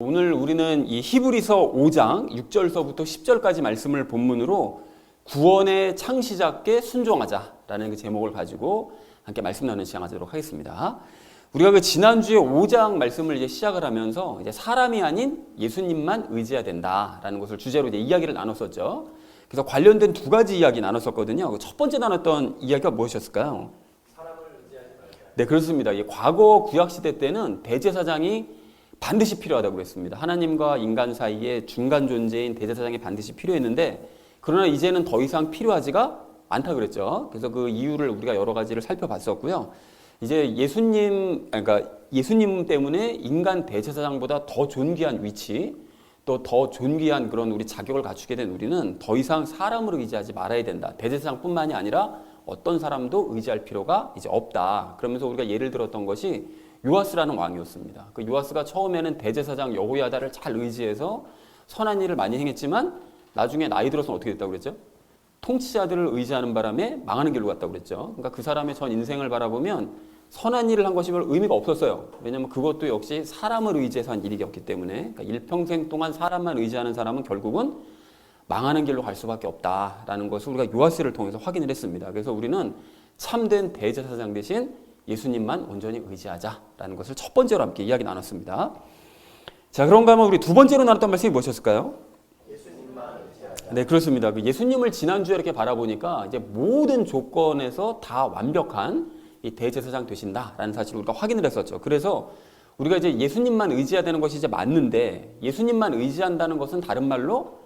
오늘 우리는 이 히브리서 5장 6절서부터 10절까지 말씀을 본문으로 구원의 창시자께 순종하자라는 그 제목을 가지고 함께 말씀 나누는 시간 가지도록 하겠습니다. 우리가 그 지난주에 5장 말씀을 이제 시작을 하면서 이제 사람이 아닌 예수님만 의지해야 된다라는 것을 주제로 이제 이야기를 나눴었죠. 그래서 관련된 두 가지 이야기 나눴었거든요. 첫 번째 나눴던 이야기가 무엇이었을까요? 사람을 의지하지 말자. 네, 그렇습니다. 과거 구약 시대 때는 대제사장이 반드시 필요하다고 그랬습니다. 하나님과 인간 사이에 중간 존재인 대제사장이 반드시 필요했는데, 그러나 이제는 더 이상 필요하지가 않다 그랬죠. 그래서 그 이유를 우리가 여러 가지를 살펴봤었고요. 이제 예수님 때문에 인간 대제사장보다 더 존귀한 위치, 또 더 존귀한 그런 우리 자격을 갖추게 된 우리는 더 이상 사람을 의지하지 말아야 된다. 대제사장뿐만이 아니라 어떤 사람도 의지할 필요가 이제 없다. 그러면서 우리가 예를 들었던 것이 요아스라는 왕이었습니다. 그 요아스가 처음에는 대제사장 여호야다를 잘 의지해서 선한 일을 많이 행했지만 나중에 나이 들어서 어떻게 됐다고 그랬죠? 통치자들을 의지하는 바람에 망하는 길로 갔다고 그랬죠. 그러니까 그 사람의 전 인생을 바라보면 선한 일을 한 것이 별 의미가 없었어요. 왜냐하면 그것도 역시 사람을 의지해서 한 일이었기 때문에, 그러니까 일평생 동안 사람만 의지하는 사람은 결국은 망하는 길로 갈 수밖에 없다라는 것을 우리가 요아스를 통해서 확인을 했습니다. 그래서 우리는 참된 대제사장 대신 예수님만 온전히 의지하자라는 것을 첫 번째로 함께 이야기 나눴습니다. 자, 그런가 하면 우리 두 번째로 나눴던 말씀이 무엇이었을까요? 예수님만 의지하자. 네, 그렇습니다. 그 예수님을 지난주에 이렇게 바라보니까 이제 모든 조건에서 다 완벽한 이 대제사장 되신다라는 사실을 우리가 확인을 했었죠. 그래서 우리가 이제 예수님만 의지해야 되는 것이 이제 맞는데, 예수님만 의지한다는 것은 다른 말로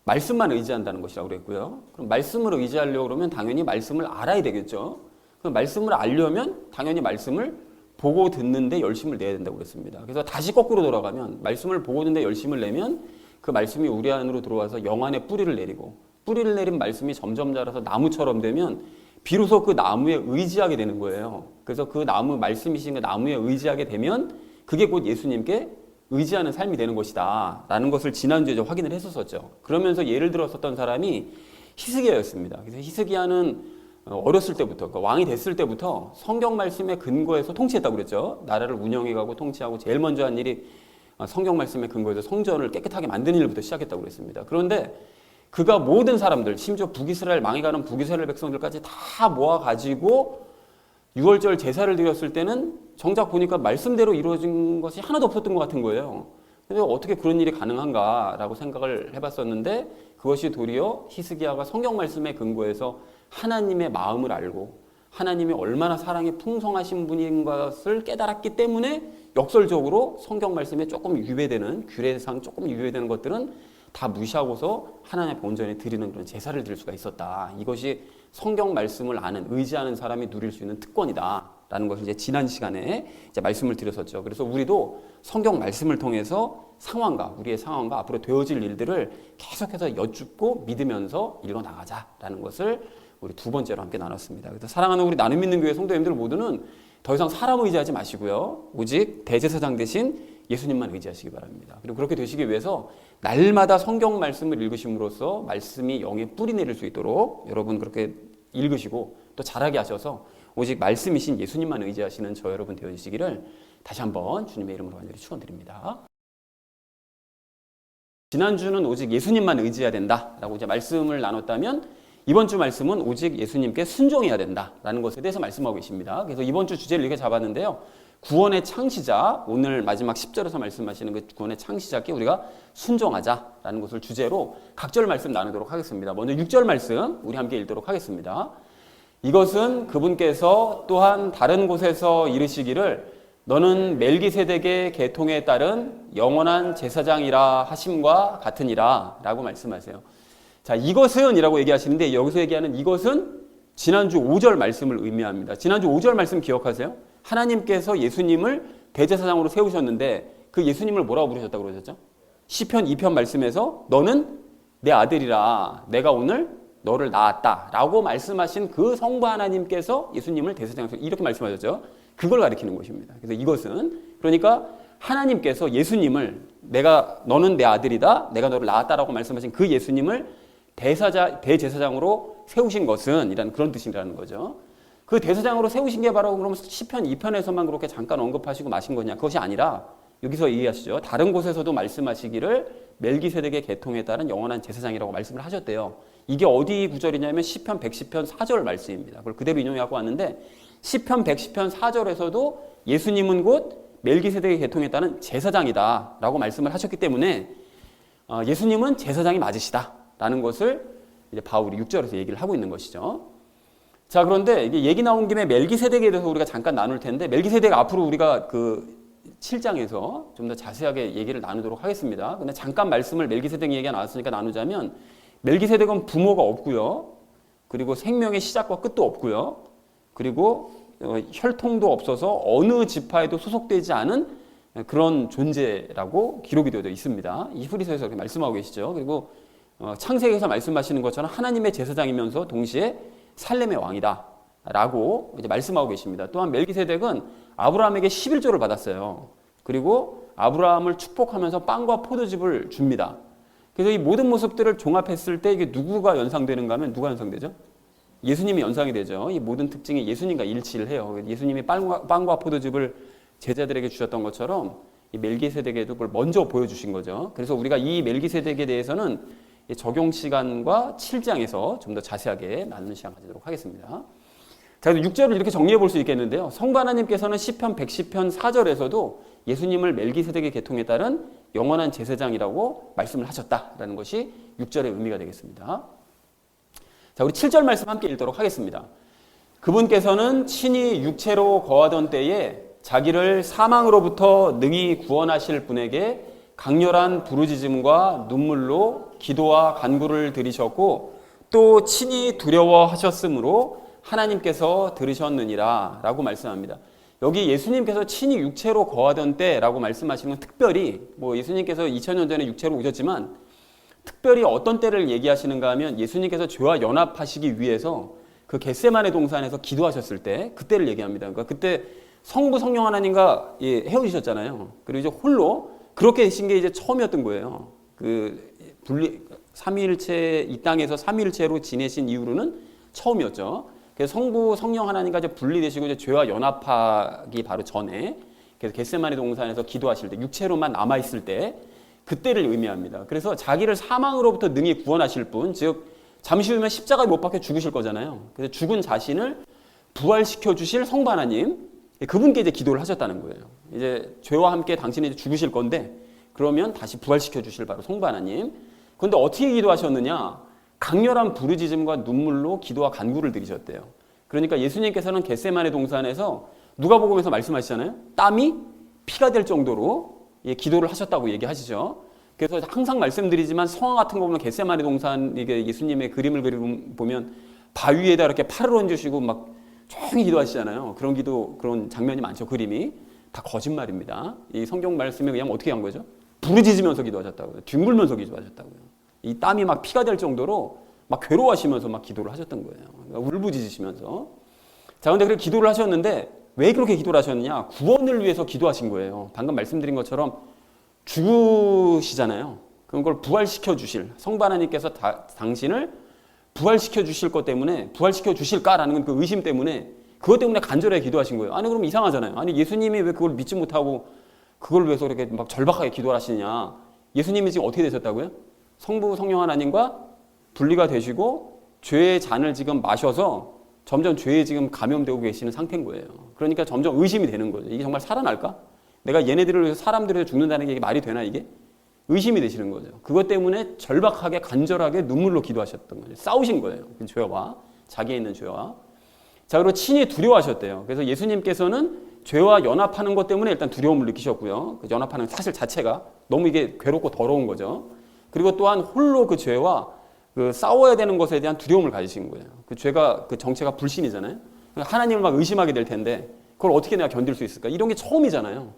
말씀만 의지한다는 것이라고 그랬고요. 그럼 말씀을 의지하려고 그러면 당연히 말씀을 알아야 되겠죠. 그럼 말씀을 알려면 당연히 말씀을 보고 듣는데 열심을 내야 된다고 그랬습니다. 그래서 다시 거꾸로 돌아가면 말씀을 보고 듣는데 열심을 내면 그 말씀이 우리 안으로 들어와서 영 안에 뿌리를 내리고, 뿌리를 내린 말씀이 점점 자라서 나무처럼 되면 비로소 그 나무에 의지하게 되는 거예요. 그래서 그 나무, 말씀이신 그 나무에 의지하게 되면 그게 곧 예수님께 의지하는 삶이 되는 것이다 라는 것을 지난주에 확인을 했었죠. 그러면서 예를 들었었던 사람이 히스기야였습니다. 그래서 히스기야는 어렸을 때부터, 그러니까 왕이 됐을 때부터 성경 말씀에 근거해서 통치했다고 그랬죠. 나라를 운영해가고 통치하고 제일 먼저 한 일이 성경 말씀에 근거해서 성전을 깨끗하게 만드는 일부터 시작했다고 그랬습니다. 그런데 그가 모든 사람들, 심지어 북이스라엘, 망해가는 북이스라엘 백성들까지 다 모아가지고 6월절 제사를 드렸을 때는 정작 보니까 말씀대로 이루어진 것이 하나도 없었던 것 같은 거예요. 그래서 어떻게 그런 일이 가능한가라고 생각을 해봤었는데, 그것이 도리어 히스기야가 성경 말씀에 근거해서 하나님의 마음을 알고 하나님이 얼마나 사랑이 풍성하신 분인 것을 깨달았기 때문에 역설적으로 성경 말씀에 조금 유배되는, 규례상 조금 유배되는 것들은 다 무시하고서 하나님 앞에 온전히 드리는 그런 제사를 드릴 수가 있었다. 이것이 성경 말씀을 아는, 의지하는 사람이 누릴 수 있는 특권이다라는 것을 이제 지난 시간에 이제 말씀을 드렸었죠. 그래서 우리도 성경 말씀을 통해서 우리의 상황과 앞으로 되어질 일들을 계속해서 여쭙고 믿으면서 일어나가자라는 것을 우리 두 번째로 함께 나눴습니다. 그래서 사랑하는 우리 나눔 믿는 교회 성도님들 모두는 더 이상 사람 의지하지 마시고요. 오직 대제사장 대신 예수님만 의지하시기 바랍니다. 그리고 그렇게 되시기 위해서 날마다 성경 말씀을 읽으심으로써 말씀이 영에 뿌리 내릴 수 있도록 여러분 그렇게 읽으시고 또 잘하게 하셔서 오직 말씀이신 예수님만 의지하시는 저 여러분 되어주시기를 다시 한번 주님의 이름으로 간절히 축원드립니다. 지난주는 오직 예수님만 의지해야 된다라고 이제 말씀을 나눴다면, 이번 주 말씀은 오직 예수님께 순종해야 된다라는 것에 대해서 말씀하고 계십니다. 그래서 이번 주 주제를 이렇게 잡았는데요. 구원의 창시자, 오늘 마지막 10절에서 말씀하시는 그 구원의 창시자께 우리가 순종하자라는 것을 주제로 각절 말씀 나누도록 하겠습니다. 먼저 6절 말씀 우리 함께 읽도록 하겠습니다. 이것은 그분께서 또한 다른 곳에서 이르시기를 너는 멜기세덱의 계통에 따른 영원한 제사장이라 하심과 같으니라 라고 말씀하세요. 자, 이것은 이라고 얘기하시는데, 여기서 얘기하는 이것은 지난주 5절 말씀을 의미합니다. 지난주 5절 말씀 기억하세요? 하나님께서 예수님을 대제사장으로 세우셨는데 그 예수님을 뭐라고 부르셨다고 그러셨죠? 시편 2편 말씀에서 너는 내 아들이라 내가 오늘 너를 낳았다 라고 말씀하신 그 성부 하나님께서 예수님을 대제사장으로 이렇게 말씀하셨죠. 그걸 가리키는 것입니다. 그래서 이것은, 그러니까 하나님께서 예수님을 너는 내 아들이다, 내가 너를 낳았다라고 말씀하신 그 예수님을 대제사장으로 세우신 것은 이라는 그런 뜻이라는 거죠. 그 대제사장으로 세우신 게 바로 그러면 시편 2편에서만 그렇게 잠깐 언급하시고 마신 거냐? 그것이 아니라 여기서 얘기하시죠. 다른 곳에서도 말씀하시기를 멜기세덱의 계통에 따른 영원한 제사장이라고 말씀을 하셨대요. 이게 어디 구절이냐면 시편 110편 4절 말씀입니다. 그걸 그대로 인용하고 왔는데 시편 110편 4절에서도 예수님은 곧 멜기세덱의 계통에 따른 제사장이다라고 말씀을 하셨기 때문에 예수님은 제사장이 맞으시다라는 것을 이제 바울이 6절에서 얘기를 하고 있는 것이죠. 자, 그런데 이게 얘기 나온 김에 멜기세덱에 대해서 우리가 잠깐 나눌 텐데 멜기세덱 앞으로 우리가 그 7장에서 좀 더 자세하게 얘기를 나누도록 하겠습니다. 근데 잠깐 말씀을 멜기세덱 얘기가 나왔으니까 나누자면 멜기세덱은 부모가 없고요. 그리고 생명의 시작과 끝도 없고요. 그리고 혈통도 없어서 어느 지파에도 소속되지 않은 그런 존재라고 기록이 되어 있습니다. 이 히브리서에서 그렇게 말씀하고 계시죠. 그리고 창세기에서 말씀하시는 것처럼 하나님의 제사장이면서 동시에 살렘의 왕이다 라고 이제 말씀하고 계십니다. 또한 멜기세덱은 아브라함에게 11조를 받았어요. 그리고 아브라함을 축복하면서 빵과 포도즙을 줍니다. 그래서 이 모든 모습들을 종합했을 때 이게 누구가 연상되는가 하면 누가 연상되죠? 예수님이 연상이 되죠. 이 모든 특징이 예수님과 일치를 해요. 예수님이 빵과 포도즙을 제자들에게 주셨던 것처럼 이 멜기세덱에도 그걸 먼저 보여주신 거죠. 그래서 우리가 이 멜기세덱에 대해서는 적용 시간과 7장에서 좀 더 자세하게 나누는 시간 가지도록 하겠습니다. 자, 6절을 이렇게 정리해 볼 수 있겠는데요. 성부 하나님께서는 시편 110편 4절에서도 예수님을 멜기세덱의 계통에 따른 영원한 제사장이라고 말씀을 하셨다라는 것이 6절의 의미가 되겠습니다. 자, 우리 7절 말씀 함께 읽도록 하겠습니다. 그분께서는 친히 육체로 거하던 때에 자기를 사망으로부터 능히 구원하실 분에게 강렬한 부르짖음과 눈물로 기도와 간구를 드리셨고 또 친히 두려워하셨으므로 하나님께서 들으셨느니라 라고 말씀합니다. 여기 예수님께서 친히 육체로 거하던 때라고 말씀하시는 건 특별히 예수님께서 2000년 전에 육체로 오셨지만 특별히 어떤 때를 얘기하시는가 하면 예수님께서 죄와 연합하시기 위해서 그 겟세마네 동산에서 기도하셨을 때 그때를 얘기합니다. 그러니까 그때 성부 성령 하나님과 헤어지셨잖아요. 그리고 이제 홀로 그렇게 되신 게 이제 처음이었던 거예요. 그 삼위일체 이 땅에서 삼위일체로 지내신 이후로는 처음이었죠. 그래서 성부 성령 하나님과 이제 분리되시고 이제 죄와 연합하기 바로 전에 그래서 겟세마네 동산에서 기도하실 때 육체로만 남아 있을 때 그때를 의미합니다. 그래서 자기를 사망으로부터 능히 구원하실 분, 즉 잠시 후면 십자가에 못 박혀 죽으실 거잖아요. 그래서 죽은 자신을 부활시켜 주실 성부 하나님, 그분께 이제 기도를 하셨다는 거예요. 이제 죄와 함께 당신이 이제 죽으실 건데 그러면 다시 부활시켜 주실 바로 성부 하나님. 그런데 어떻게 기도하셨느냐? 강렬한 부르짖음과 눈물로 기도와 간구를 드리셨대요. 그러니까 예수님께서는 겟세마네 동산에서 누가복음에서 말씀하시잖아요. 땀이 피가 될 정도로 기도를 하셨다고 얘기하시죠. 그래서 항상 말씀드리지만 성화 같은 거 보면 겟세마네 동산 이게 예수님의 그림을 보면 바위에다 이렇게 팔을 얹으시고 막 조용히 기도하시잖아요. 그런 장면이 많죠. 그림이 다 거짓말입니다. 이 성경 말씀에 의하면 어떻게 한 거죠? 부르짖으면서 기도하셨다고요. 뒹굴면서 기도하셨다고요. 이 땀이 막 피가 될 정도로 막 괴로워하시면서 막 기도를 하셨던 거예요. 그러니까 울부짖으시면서. 자, 근데 그렇게 기도를 하셨는데 왜 그렇게 기도를 하셨느냐? 구원을 위해서 기도하신 거예요. 방금 말씀드린 것처럼 죽으시잖아요. 그런 걸 부활시켜 주실 성부 하나님께서 당신을 부활시켜 주실 것 때문에 부활시켜 주실까라는 그 의심 때문에 그것 때문에 간절하게 기도하신 거예요. 아니 그럼 이상하잖아요. 아니 예수님이 왜 그걸 믿지 못하고 그걸 위해서 그렇게 막 절박하게 기도를 하시느냐? 예수님이 지금 어떻게 되셨다고요? 성부 성령 하나님과 분리가 되시고 죄의 잔을 지금 마셔서 점점 죄에 지금 감염되고 계시는 상태인 거예요. 그러니까 점점 의심이 되는 거죠. 이게 정말 살아날까? 내가 얘네들을 위해서 사람들을 위해서 죽는다는 게 이게 말이 되나 이게? 의심이 되시는 거죠. 그것 때문에 절박하게 간절하게 눈물로 기도하셨던 거죠. 싸우신 거예요. 그 죄와 자기에 있는 죄와. 자, 그리고 친히 두려워하셨대요. 그래서 예수님께서는 죄와 연합하는 것 때문에 일단 두려움을 느끼셨고요. 그 연합하는 사실 자체가 너무 이게 괴롭고 더러운 거죠. 그리고 또한 홀로 그 죄와 그 싸워야 되는 것에 대한 두려움을 가지신 거예요. 그 죄가 그 정체가 불신이잖아요. 하나님을 막 의심하게 될 텐데 그걸 어떻게 내가 견딜 수 있을까? 이런 게 처음이잖아요.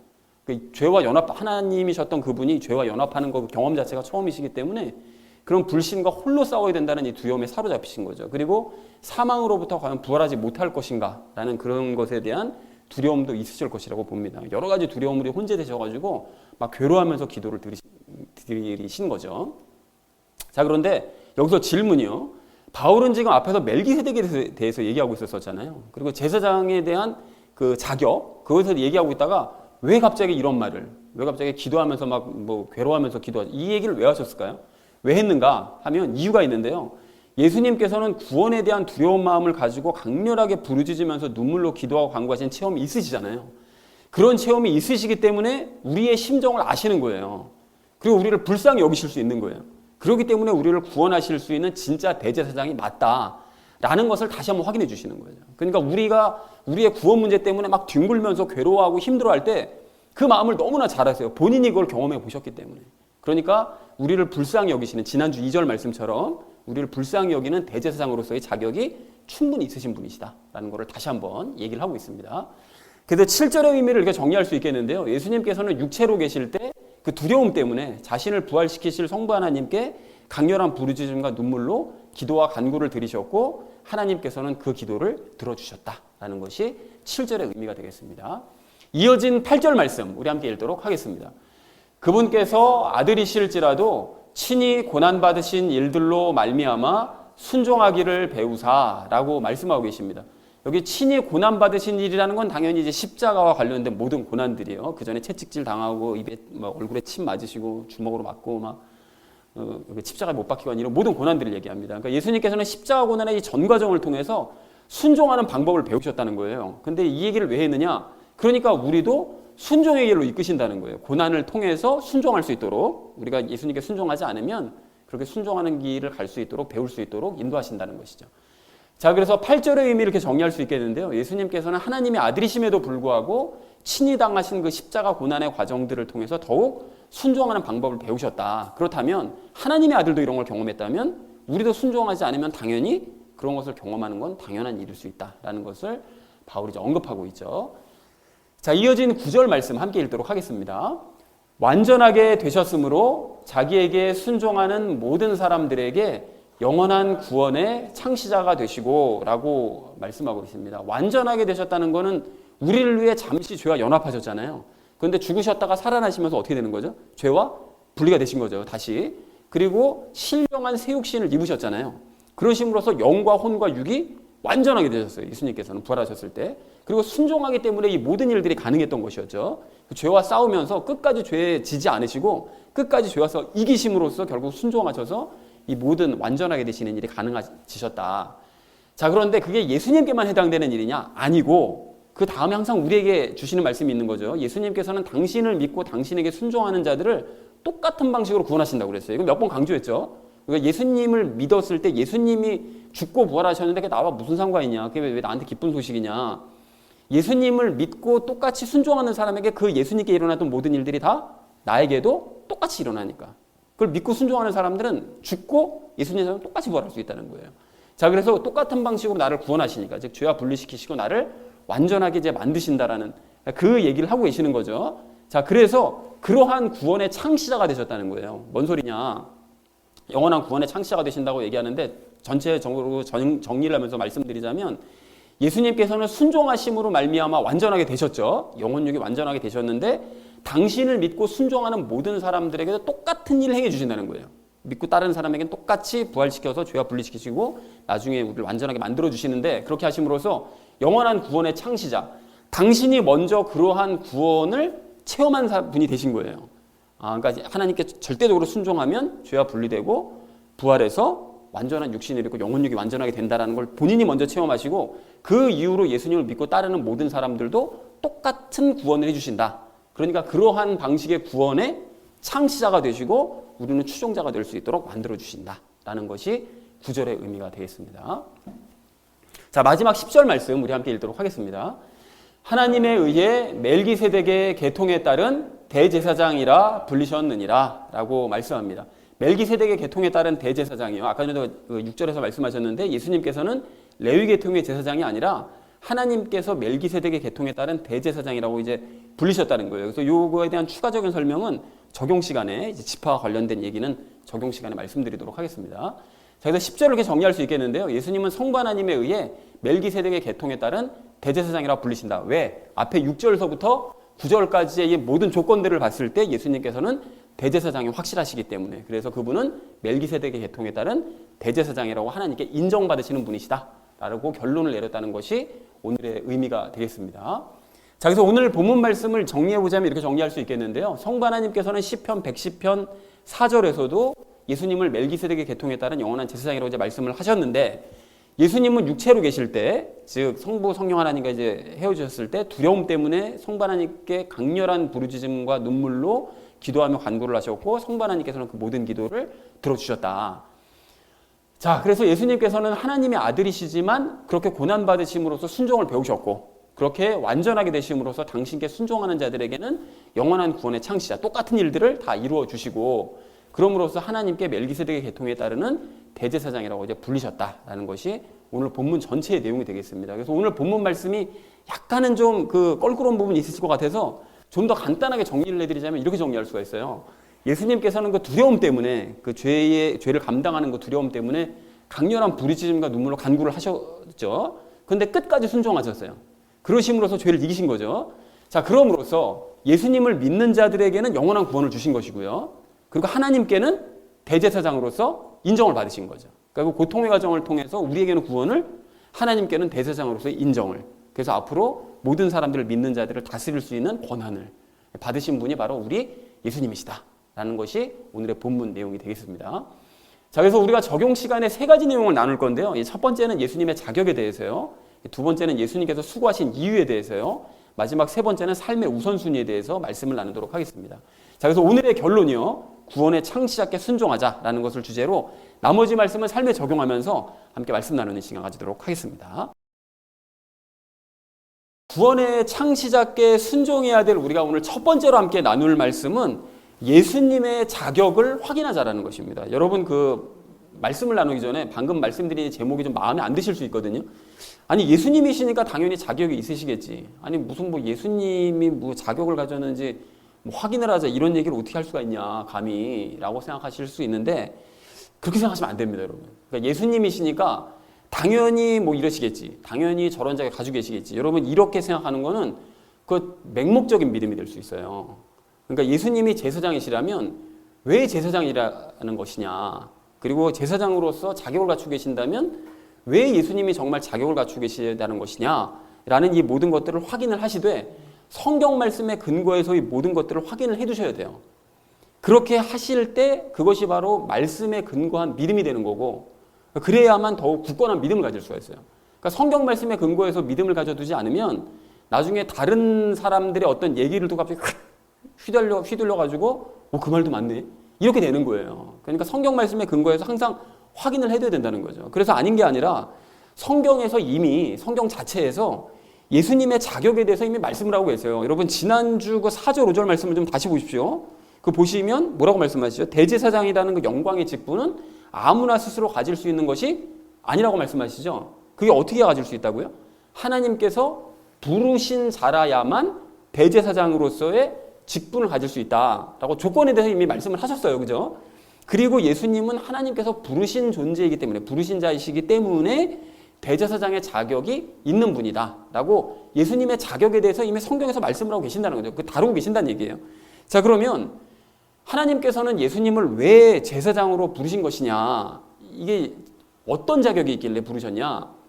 그 죄와 하나님이셨던 그분이 죄와 연합하는 그 경험 자체가 처음이시기 때문에 그런 불신과 홀로 싸워야 된다는 이 두려움에 사로잡히신 거죠. 그리고 사망으로부터 과연 부활하지 못할 것인가 라는 그런 것에 대한 두려움도 있으실 것이라고 봅니다. 여러 가지 두려움으로 혼재되셔가지고 막 괴로워하면서 기도를 드리신 거죠. 자, 그런데 여기서 질문이요. 바울은 지금 앞에서 멜기세덱에 대해서 얘기하고 있었잖아요. 그리고 제사장에 대한 그 자격, 그것을 얘기하고 있다가 왜 갑자기 이런 말을 왜 갑자기 기도하면서 막 뭐 괴로워하면서 기도하지? 이 얘기를 왜 하셨을까요? 왜 했는가 하면 이유가 있는데요. 예수님께서는 구원에 대한 두려운 마음을 가지고 강렬하게 부르짖으면서 눈물로 기도하고 간구하신 체험이 있으시잖아요. 그런 체험이 있으시기 때문에 우리의 심정을 아시는 거예요. 그리고 우리를 불쌍히 여기실 수 있는 거예요. 그렇기 때문에 우리를 구원하실 수 있는 진짜 대제사장이 맞다라는 것을 다시 한번 확인해 주시는 거예요. 그러니까 우리가 우리의 구원 문제 때문에 막 뒹굴면서 괴로워하고 힘들어할 때 그 마음을 너무나 잘 아세요. 본인이 그걸 경험해 보셨기 때문에. 그러니까 우리를 불쌍히 여기시는, 지난주 2절 말씀처럼 우리를 불쌍히 여기는 대제사장으로서의 자격이 충분히 있으신 분이시다라는 것을 다시 한번 얘기를 하고 있습니다. 그래서 7절의 의미를 이렇게 정리할 수 있겠는데요. 예수님께서는 육체로 계실 때 그 두려움 때문에 자신을 부활시키실 성부 하나님께 강렬한 부르짖음과 눈물로 기도와 간구를 드리셨고, 하나님께서는 그 기도를 들어주셨다라는 것이 7절의 의미가 되겠습니다. 이어진 8절 말씀 우리 함께 읽도록 하겠습니다. 그분께서 아들이실지라도 친히 고난받으신 일들로 말미암아 순종하기를 배우사라고 말씀하고 계십니다. 여기 친히 고난받으신 일이라는 건 당연히 이제 십자가와 관련된 모든 고난들이에요. 그 전에 채찍질 당하고 입에 막 얼굴에 침 맞으시고 주먹으로 맞고 막 십자가에 못 박히고 이런 모든 고난들을 얘기합니다. 그러니까 예수님께서는 십자가 고난의 이 전 과정을 통해서 순종하는 방법을 배우셨다는 거예요. 근데 이 얘기를 왜 했느냐? 그러니까 우리도 순종의 길로 이끄신다는 거예요. 고난을 통해서 순종할 수 있도록, 우리가 예수님께 순종하지 않으면 그렇게 순종하는 길을 갈 수 있도록, 배울 수 있도록 인도하신다는 것이죠. 자, 그래서 8절의 의미를 이렇게 정리할 수 있겠는데요. 예수님께서는 하나님의 아들이심에도 불구하고 친히 당하신 그 십자가 고난의 과정들을 통해서 더욱 순종하는 방법을 배우셨다. 그렇다면 하나님의 아들도 이런 걸 경험했다면 우리도 순종하지 않으면 당연히 그런 것을 경험하는 건 당연한 일일 수 있다라는 것을 바울이 언급하고 있죠. 자, 이어진 9절 말씀 함께 읽도록 하겠습니다. 완전하게 되셨으므로 자기에게 순종하는 모든 사람들에게 영원한 구원의 창시자가 되시고 라고 말씀하고 있습니다. 완전하게 되셨다는 것은 우리를 위해 잠시 죄와 연합하셨잖아요. 그런데 죽으셨다가 살아나시면서 어떻게 되는 거죠? 죄와 분리가 되신 거죠, 다시. 그리고 신령한 새 육신을 입으셨잖아요. 그러심으로써 영과 혼과 육이 완전하게 되셨어요. 예수님께서는 부활하셨을 때. 그리고 순종하기 때문에 이 모든 일들이 가능했던 것이었죠. 죄와 싸우면서 끝까지 죄에 지지 않으시고 끝까지 죄와 싸워 이기심으로써 결국 순종하셔서 이 모든 완전하게 되시는 일이 가능해지셨다. 자, 그런데 그게 예수님께만 해당되는 일이냐? 아니고 그 다음에 항상 우리에게 주시는 말씀이 있는 거죠. 예수님께서는 당신을 믿고 당신에게 순종하는 자들을 똑같은 방식으로 구원하신다고 그랬어요. 이거 몇 번 강조했죠. 그러니까 예수님을 믿었을 때 예수님이 죽고 부활하셨는데 그게 나와 무슨 상관이냐? 그게 왜 나한테 기쁜 소식이냐? 예수님을 믿고 똑같이 순종하는 사람에게 그 예수님께 일어났던 모든 일들이 다 나에게도 똑같이 일어나니까. 그걸 믿고 순종하는 사람들은 죽고 예수님처럼 똑같이 부활할 수 있다는 거예요. 자, 그래서 똑같은 방식으로 나를 구원하시니까, 즉 죄와 분리시키시고 나를 완전하게 이제 만드신다라는 그 얘기를 하고 계시는 거죠. 자, 그래서 그러한 구원의 창시자가 되셨다는 거예요. 뭔 소리냐? 영원한 구원의 창시자가 되신다고 얘기하는데 전체적으로 정리를 하면서 말씀드리자면 예수님께서는 순종하심으로 말미암아 완전하게 되셨죠. 영혼육이 완전하게 되셨는데 당신을 믿고 순종하는 모든 사람들에게도 똑같은 일을 행해 주신다는 거예요. 믿고 따르는 사람에게는 똑같이 부활시켜서 죄와 분리시키시고 나중에 우리를 완전하게 만들어 주시는데, 그렇게 하심으로써 영원한 구원의 창시자, 당신이 먼저 그러한 구원을 체험한 분이 되신 거예요. 그러니까 하나님께 절대적으로 순종하면 죄와 분리되고 부활해서 완전한 육신을 입고 영혼육이 완전하게 된다는 걸 본인이 먼저 체험하시고 그 이후로 예수님을 믿고 따르는 모든 사람들도 똑같은 구원을 해주신다. 그러니까 그러한 방식의 구원의 창시자가 되시고 우리는 추종자가 될 수 있도록 만들어주신다라는 것이 9절의 의미가 되겠습니다. 자, 마지막 10절 말씀 우리 함께 읽도록 하겠습니다. 하나님에 의해 멜기세덱의 계통에 따른 대제사장이라 불리셨느니라 라고 말씀합니다. 멜기세덱의 계통에 따른 대제사장이요. 아까 전에도 6절에서 말씀하셨는데 예수님께서는 레위 계통의 제사장이 아니라 하나님께서 멜기세덱의 계통에 따른 대제사장이라고 이제 불리셨다는 거예요. 그래서 요거에 대한 추가적인 설명은 적용 시간에, 이제 지파와 관련된 얘기는 적용 시간에 말씀드리도록 하겠습니다. 자, 그래서 10절을 이렇게 정리할 수 있겠는데요. 예수님은 성부 하나님에 의해 멜기세덱의 계통에 따른 대제사장이라고 불리신다. 왜? 앞에 6절서부터 9절까지의 모든 조건들을 봤을 때 예수님께서는 대제사장이 확실하시기 때문에, 그래서 그분은 멜기세덱의 계통에 따른 대제사장이라고 하나님께 인정받으시는 분이시다 라고 결론을 내렸다는 것이 오늘의 의미가 되겠습니다. 자, 그래서 오늘 본문 말씀을 정리해보자면 이렇게 정리할 수 있겠는데요. 성부 하나님께서는 시편 110편 4절에서도 예수님을 멜기세덱의 계통에 따른 영원한 제사장이라고 이제 말씀을 하셨는데, 예수님은 육체로 계실 때, 즉 성부 성령 하나님과 이제 헤어지셨을 때 두려움 때문에 성부 하나님께 강렬한 부르짖음과 눈물로 기도하며 간구를 하셨고, 성부 하나님께서는 그 모든 기도를 들어주셨다. 자, 그래서 예수님께서는 하나님의 아들이시지만 그렇게 고난 받으심으로써 순종을 배우셨고, 그렇게 완전하게 되심으로써 당신께 순종하는 자들에게는 영원한 구원의 창시자, 똑같은 일들을 다 이루어 주시고, 그럼으로써 하나님께 멜기세덱의 계통에 따르는 대제사장이라고 이제 불리셨다라는 것이 오늘 본문 전체의 내용이 되겠습니다. 그래서 오늘 본문 말씀이 약간은 좀 그 껄끄러운 부분이 있으실 것 같아서 좀 더 간단하게 정리를 해드리자면 이렇게 정리할 수가 있어요. 예수님께서는 그 두려움 때문에, 그 죄를 감당하는 그 두려움 때문에 강렬한 부르짖음과 눈물로 간구를 하셨죠. 그런데 끝까지 순종하셨어요. 그러심으로써 죄를 이기신 거죠. 자, 그럼으로써 예수님을 믿는 자들에게는 영원한 구원을 주신 것이고요. 그리고 하나님께는 대제사장으로서 인정을 받으신 거죠. 그러니까 그 고통의 과정을 통해서 우리에게는 구원을, 하나님께는 대제사장으로서의 인정을, 그래서 앞으로 모든 사람들을 믿는 자들을 다스릴 수 있는 권한을 받으신 분이 바로 우리 예수님이시다라는 것이 오늘의 본문 내용이 되겠습니다. 자, 그래서 우리가 적용 시간에 세 가지 내용을 나눌 건데요. 첫 번째는 예수님의 자격에 대해서요. 두 번째는 예수님께서 수고하신 이유에 대해서요. 마지막 세 번째는 삶의 우선순위에 대해서 말씀을 나누도록 하겠습니다. 자, 그래서 오늘의 결론이요. 구원의 창시자께 순종하자라는 것을 주제로 나머지 말씀은 삶에 적용하면서 함께 말씀 나누는 시간 가지도록 하겠습니다. 구원의 창시자께 순종해야 될 우리가 오늘 첫 번째로 함께 나눌 말씀은 예수님의 자격을 확인하자라는 것입니다. 여러분, 그 말씀을 나누기 전에 방금 말씀드린 제목이 좀 마음에 안 드실 수 있거든요. 아니, 예수님이시니까 당연히 자격이 있으시겠지. 아니, 무슨 뭐 예수님이 뭐 자격을 가졌는지 뭐 확인을 하자, 이런 얘기를 어떻게 할 수가 있냐, 감히, 라고 생각하실 수 있는데, 그렇게 생각하시면 안 됩니다, 여러분. 그러니까 예수님이시니까 당연히 뭐 이러시겠지, 당연히 저런 자격 가지고 계시겠지. 여러분, 이렇게 생각하는 거는 그 맹목적인 믿음이 될 수 있어요. 그러니까 예수님이 제사장이시라면 왜 제사장이라는 것이냐, 그리고 제사장으로서 자격을 갖추고 계신다면 왜 예수님이 정말 자격을 갖추고 계시다는 것이냐라는 이 모든 것들을 확인을 하시되, 성경 말씀에 근거해서 이 모든 것들을 확인을 해 두셔야 돼요. 그렇게 하실 때 그것이 바로 말씀에 근거한 믿음이 되는 거고, 그래야만 더욱 굳건한 믿음을 가질 수가 있어요. 그러니까 성경 말씀에 근거해서 믿음을 가져두지 않으면 나중에 다른 사람들의 어떤 얘기를 두고 갑자기 휘둘려가지고 그 말도 맞네, 이렇게 되는 거예요. 그러니까 성경 말씀에 근거해서 항상 확인을 해둬야 된다는 거죠. 그래서 아닌 게 아니라 성경에서 이미, 성경 자체에서 예수님의 자격에 대해서 이미 말씀을 하고 계세요. 여러분, 지난주 그 4절 5절 말씀을 좀 다시 보십시오. 그 보시면 뭐라고 말씀하시죠? 대제사장이라는 그 영광의 직분은 아무나 스스로 가질 수 있는 것이 아니라고 말씀하시죠. 그게 어떻게 가질 수 있다고요? 하나님께서 부르신 자라야만 대제사장으로서의 직분을 가질 수 있다라고 조건에 대해서 이미 말씀을 하셨어요. 그죠? 그리고 예수님은 하나님께서 부르신 존재이기 때문에, 부르신 자이시기 때문에 대제사장의 자격이 있는 분이다라고 예수님의 자격에 대해서 이미 성경에서 말씀을 하고 계신다는 거죠. 그 다루고 계신다는 얘기예요. 자, 그러면 하나님께서는 예수님을 왜 제사장으로 부르신 것이냐, 이게 어떤 자격이 있길래 부르셨냐.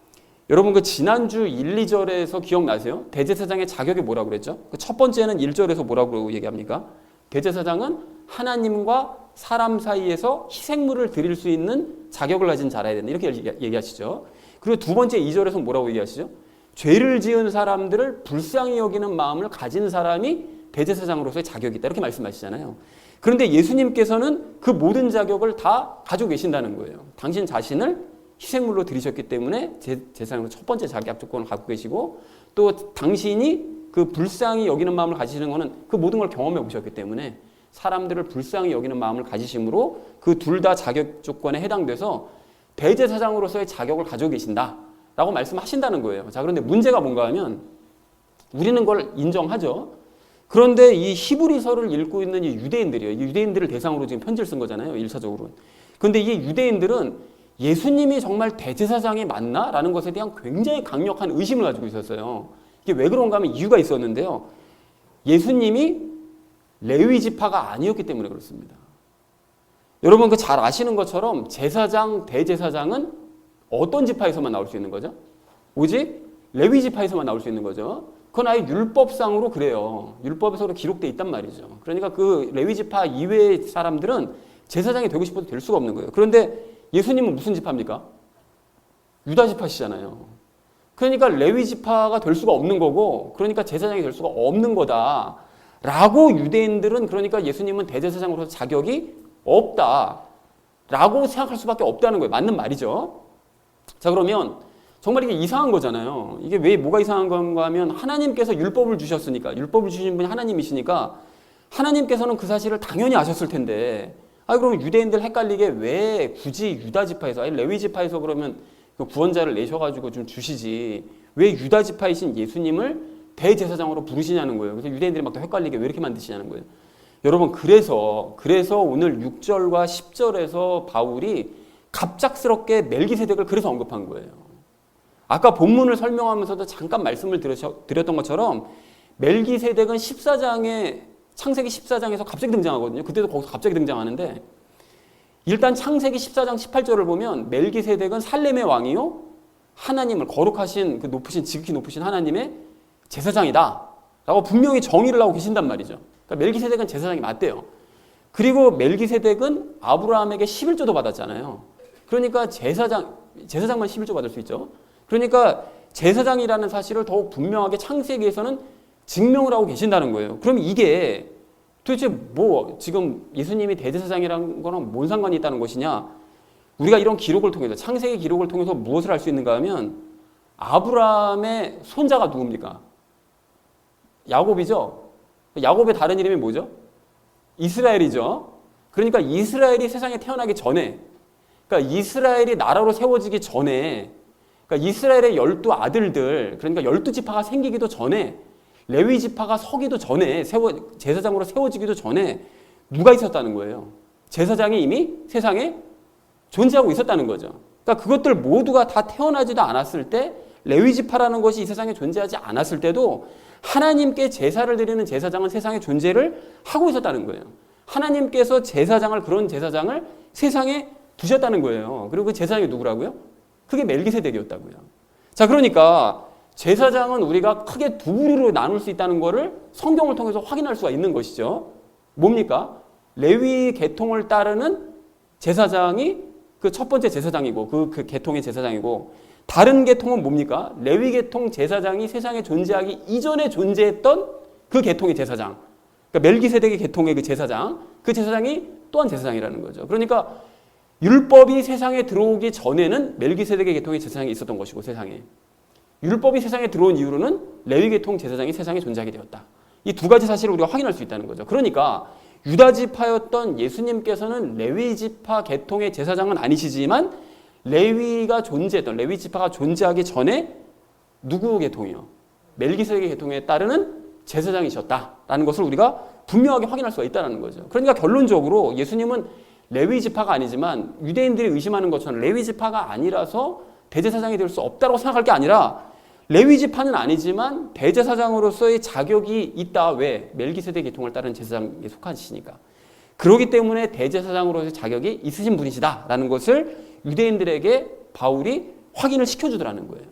여러분, 그 지난주 1, 2절에서 기억나세요? 대제사장의 자격이 뭐라고 그랬죠? 그 첫 번째는 1절에서 뭐라고 얘기합니까? 대제사장은 하나님과 사람 사이에서 희생물을 드릴 수 있는 자격을 가진 자라야 된다, 이렇게 얘기하시죠. 그리고 두 번째 2절에서 뭐라고 얘기하시죠? 죄를 지은 사람들을 불쌍히 여기는 마음을 가진 사람이 대제사장으로서의 자격이 있다, 이렇게 말씀하시잖아요. 그런데 예수님께서는 그 모든 자격을 다 가지고 계신다는 거예요. 당신 자신을 희생물로 드리셨기 때문에 제사장으로 첫 번째 자격 조건을 갖고 계시고, 또 당신이 그 불쌍히 여기는 마음을 가지시는 것은 그 모든 걸 경험해 보셨기 때문에 사람들을 불쌍히 여기는 마음을 가지심으로 그 둘 다 자격 조건에 해당돼서 대제사장으로서의 자격을 가지고 계신다라고 말씀하신다는 거예요. 자, 그런데 문제가 뭔가 하면 우리는 그걸 인정하죠. 그런데 이 히브리서를 읽고 있는 이 유대인들이에요. 이 유대인들을 대상으로 지금 편지를 쓴 거잖아요, 1차적으로. 그런데 이 유대인들은 예수님이 정말 대제사장이 맞나? 라는 것에 대한 굉장히 강력한 의심을 가지고 있었어요. 이게 왜 그런가 하면 이유가 있었는데요. 예수님이 레위 지파가 아니었기 때문에 그렇습니다. 여러분, 그 잘 아시는 것처럼 제사장, 대제사장은 어떤 지파에서만 나올 수 있는 거죠? 오직 레위 지파에서만 나올 수 있는 거죠. 그건 아예 율법상으로 그래요. 율법에서 기록돼 있단 말이죠. 그러니까 그 레위 지파 이외의 사람들은 제사장이 되고 싶어도 될 수가 없는 거예요. 그런데 예수님은 무슨 지파입니까? 유다 지파시잖아요. 그러니까 레위 지파가 될 수가 없는 거고, 그러니까 제사장이 될 수가 없는 거다라고 유대인들은, 그러니까 예수님은 대제사장으로서 자격이 없다라고 생각할 수밖에 없다는 거예요. 맞는 말이죠. 자, 그러면 정말 이게 이상한 거잖아요. 이게 왜 뭐가 이상한 건가 하면, 하나님께서 율법을 주셨으니까, 율법을 주신 분이 하나님이시니까 하나님께서는 그 사실을 당연히 아셨을 텐데, 그럼 유대인들 헷갈리게 왜 굳이 유다 지파에서, 아니 레위 지파에서 그러면 그 구원자를 내셔가지고 좀 주시지, 왜 유다 지파이신 예수님을 대제사장으로 부르시냐는 거예요. 그래서 유대인들이 막 더 헷갈리게 왜 이렇게 만드시냐는 거예요. 여러분, 그래서 오늘 6절과 10절에서 바울이 갑작스럽게 멜기세덱을 그래서 언급한 거예요. 아까 본문을 설명하면서도 잠깐 말씀을 드렸던 것처럼 멜기세덱은 14장에, 창세기 14장에서 갑자기 등장하거든요. 그때도 거기서 갑자기 등장하는데, 일단 창세기 14장 18절을 보면 멜기세덱은 살렘의 왕이요 하나님을, 거룩하신 그 높으신, 지극히 높으신 하나님의 제사장이다 라고 분명히 정의를 하고 계신단 말이죠. 그러니까 멜기세덱은 제사장이 맞대요. 그리고 멜기세덱은 아브라함에게 11조도 받았잖아요. 그러니까 제사장만 11조 받을 수 있죠. 그러니까 제사장이라는 사실을 더욱 분명하게 창세기에서는 증명을 하고 계신다는 거예요. 그럼 이게 도대체 뭐 지금 예수님이 대제사장이라는 거랑 뭔 상관이 있다는 것이냐? 우리가 이런 기록을 통해서, 창세기 기록을 통해서 무엇을 알 수 있는가 하면, 아브라함의 손자가 누굽니까? 야곱이죠. 야곱의 다른 이름이 뭐죠? 이스라엘이죠. 그러니까 이스라엘이 세상에 태어나기 전에, 그러니까 이스라엘이 나라로 세워지기 전에, 그러니까 이스라엘의 12아들들, 그러니까 12지파가 생기기도 전에, 레위 지파가 서기도 전에, 제사장으로 세워지기도 전에 누가 있었다는 거예요? 제사장이 이미 세상에 존재하고 있었다는 거죠. 그러니까 그것들 모두가 다 태어나지도 않았을 때, 레위 지파라는 것이 이 세상에 존재하지 않았을 때도 하나님께 제사를 드리는 제사장은 세상에 존재를 하고 있었다는 거예요. 하나님께서 그런 제사장을 세상에 두셨다는 거예요. 그리고 그 제사장이 누구라고요? 그게 멜기세덱이었다고요. 자, 그러니까 제사장은 우리가 크게 두 부류로 나눌 수 있다는 것을 성경을 통해서 확인할 수가 있는 것이죠. 뭡니까? 레위 계통을 따르는 제사장이 그 첫 번째 제사장이고, 그 계통의 제사장이고, 다른 계통은 뭡니까? 레위 계통 제사장이 세상에 존재하기 이전에 존재했던 그 계통의 제사장. 그러니까 멜기세덱의 계통의 그 제사장이 또한 제사장이라는 거죠. 그러니까 율법이 세상에 들어오기 전에는 멜기세덱의 계통의 제사장이 있었던 것이고, 세상에. 율법이 세상에 들어온 이후로는 레위 계통 제사장이 세상에 존재하게 되었다. 이 두 가지 사실을 우리가 확인할 수 있다는 거죠. 그러니까 유다 지파였던 예수님께서는 레위 지파 계통의 제사장은 아니시지만, 레위 지파가 존재하기 전에 누구 계통이요? 멜기세덱의 계통에 따르는 제사장이셨다라는 것을 우리가 분명하게 확인할 수가 있다는 거죠. 그러니까 결론적으로 예수님은 레위 지파가 아니지만, 유대인들이 의심하는 것처럼 레위 지파가 아니라서 대제사장이 될 수 없다고 생각할 게 아니라, 레위 지파는 아니지만 대제사장으로서의 자격이 있다. 왜? 멜기세덱 계통을 따른 제사장에 속하시니까. 그렇기 때문에 대제사장으로서의 자격이 있으신 분이시다라는 것을 유대인들에게 바울이 확인을 시켜주더라는 거예요.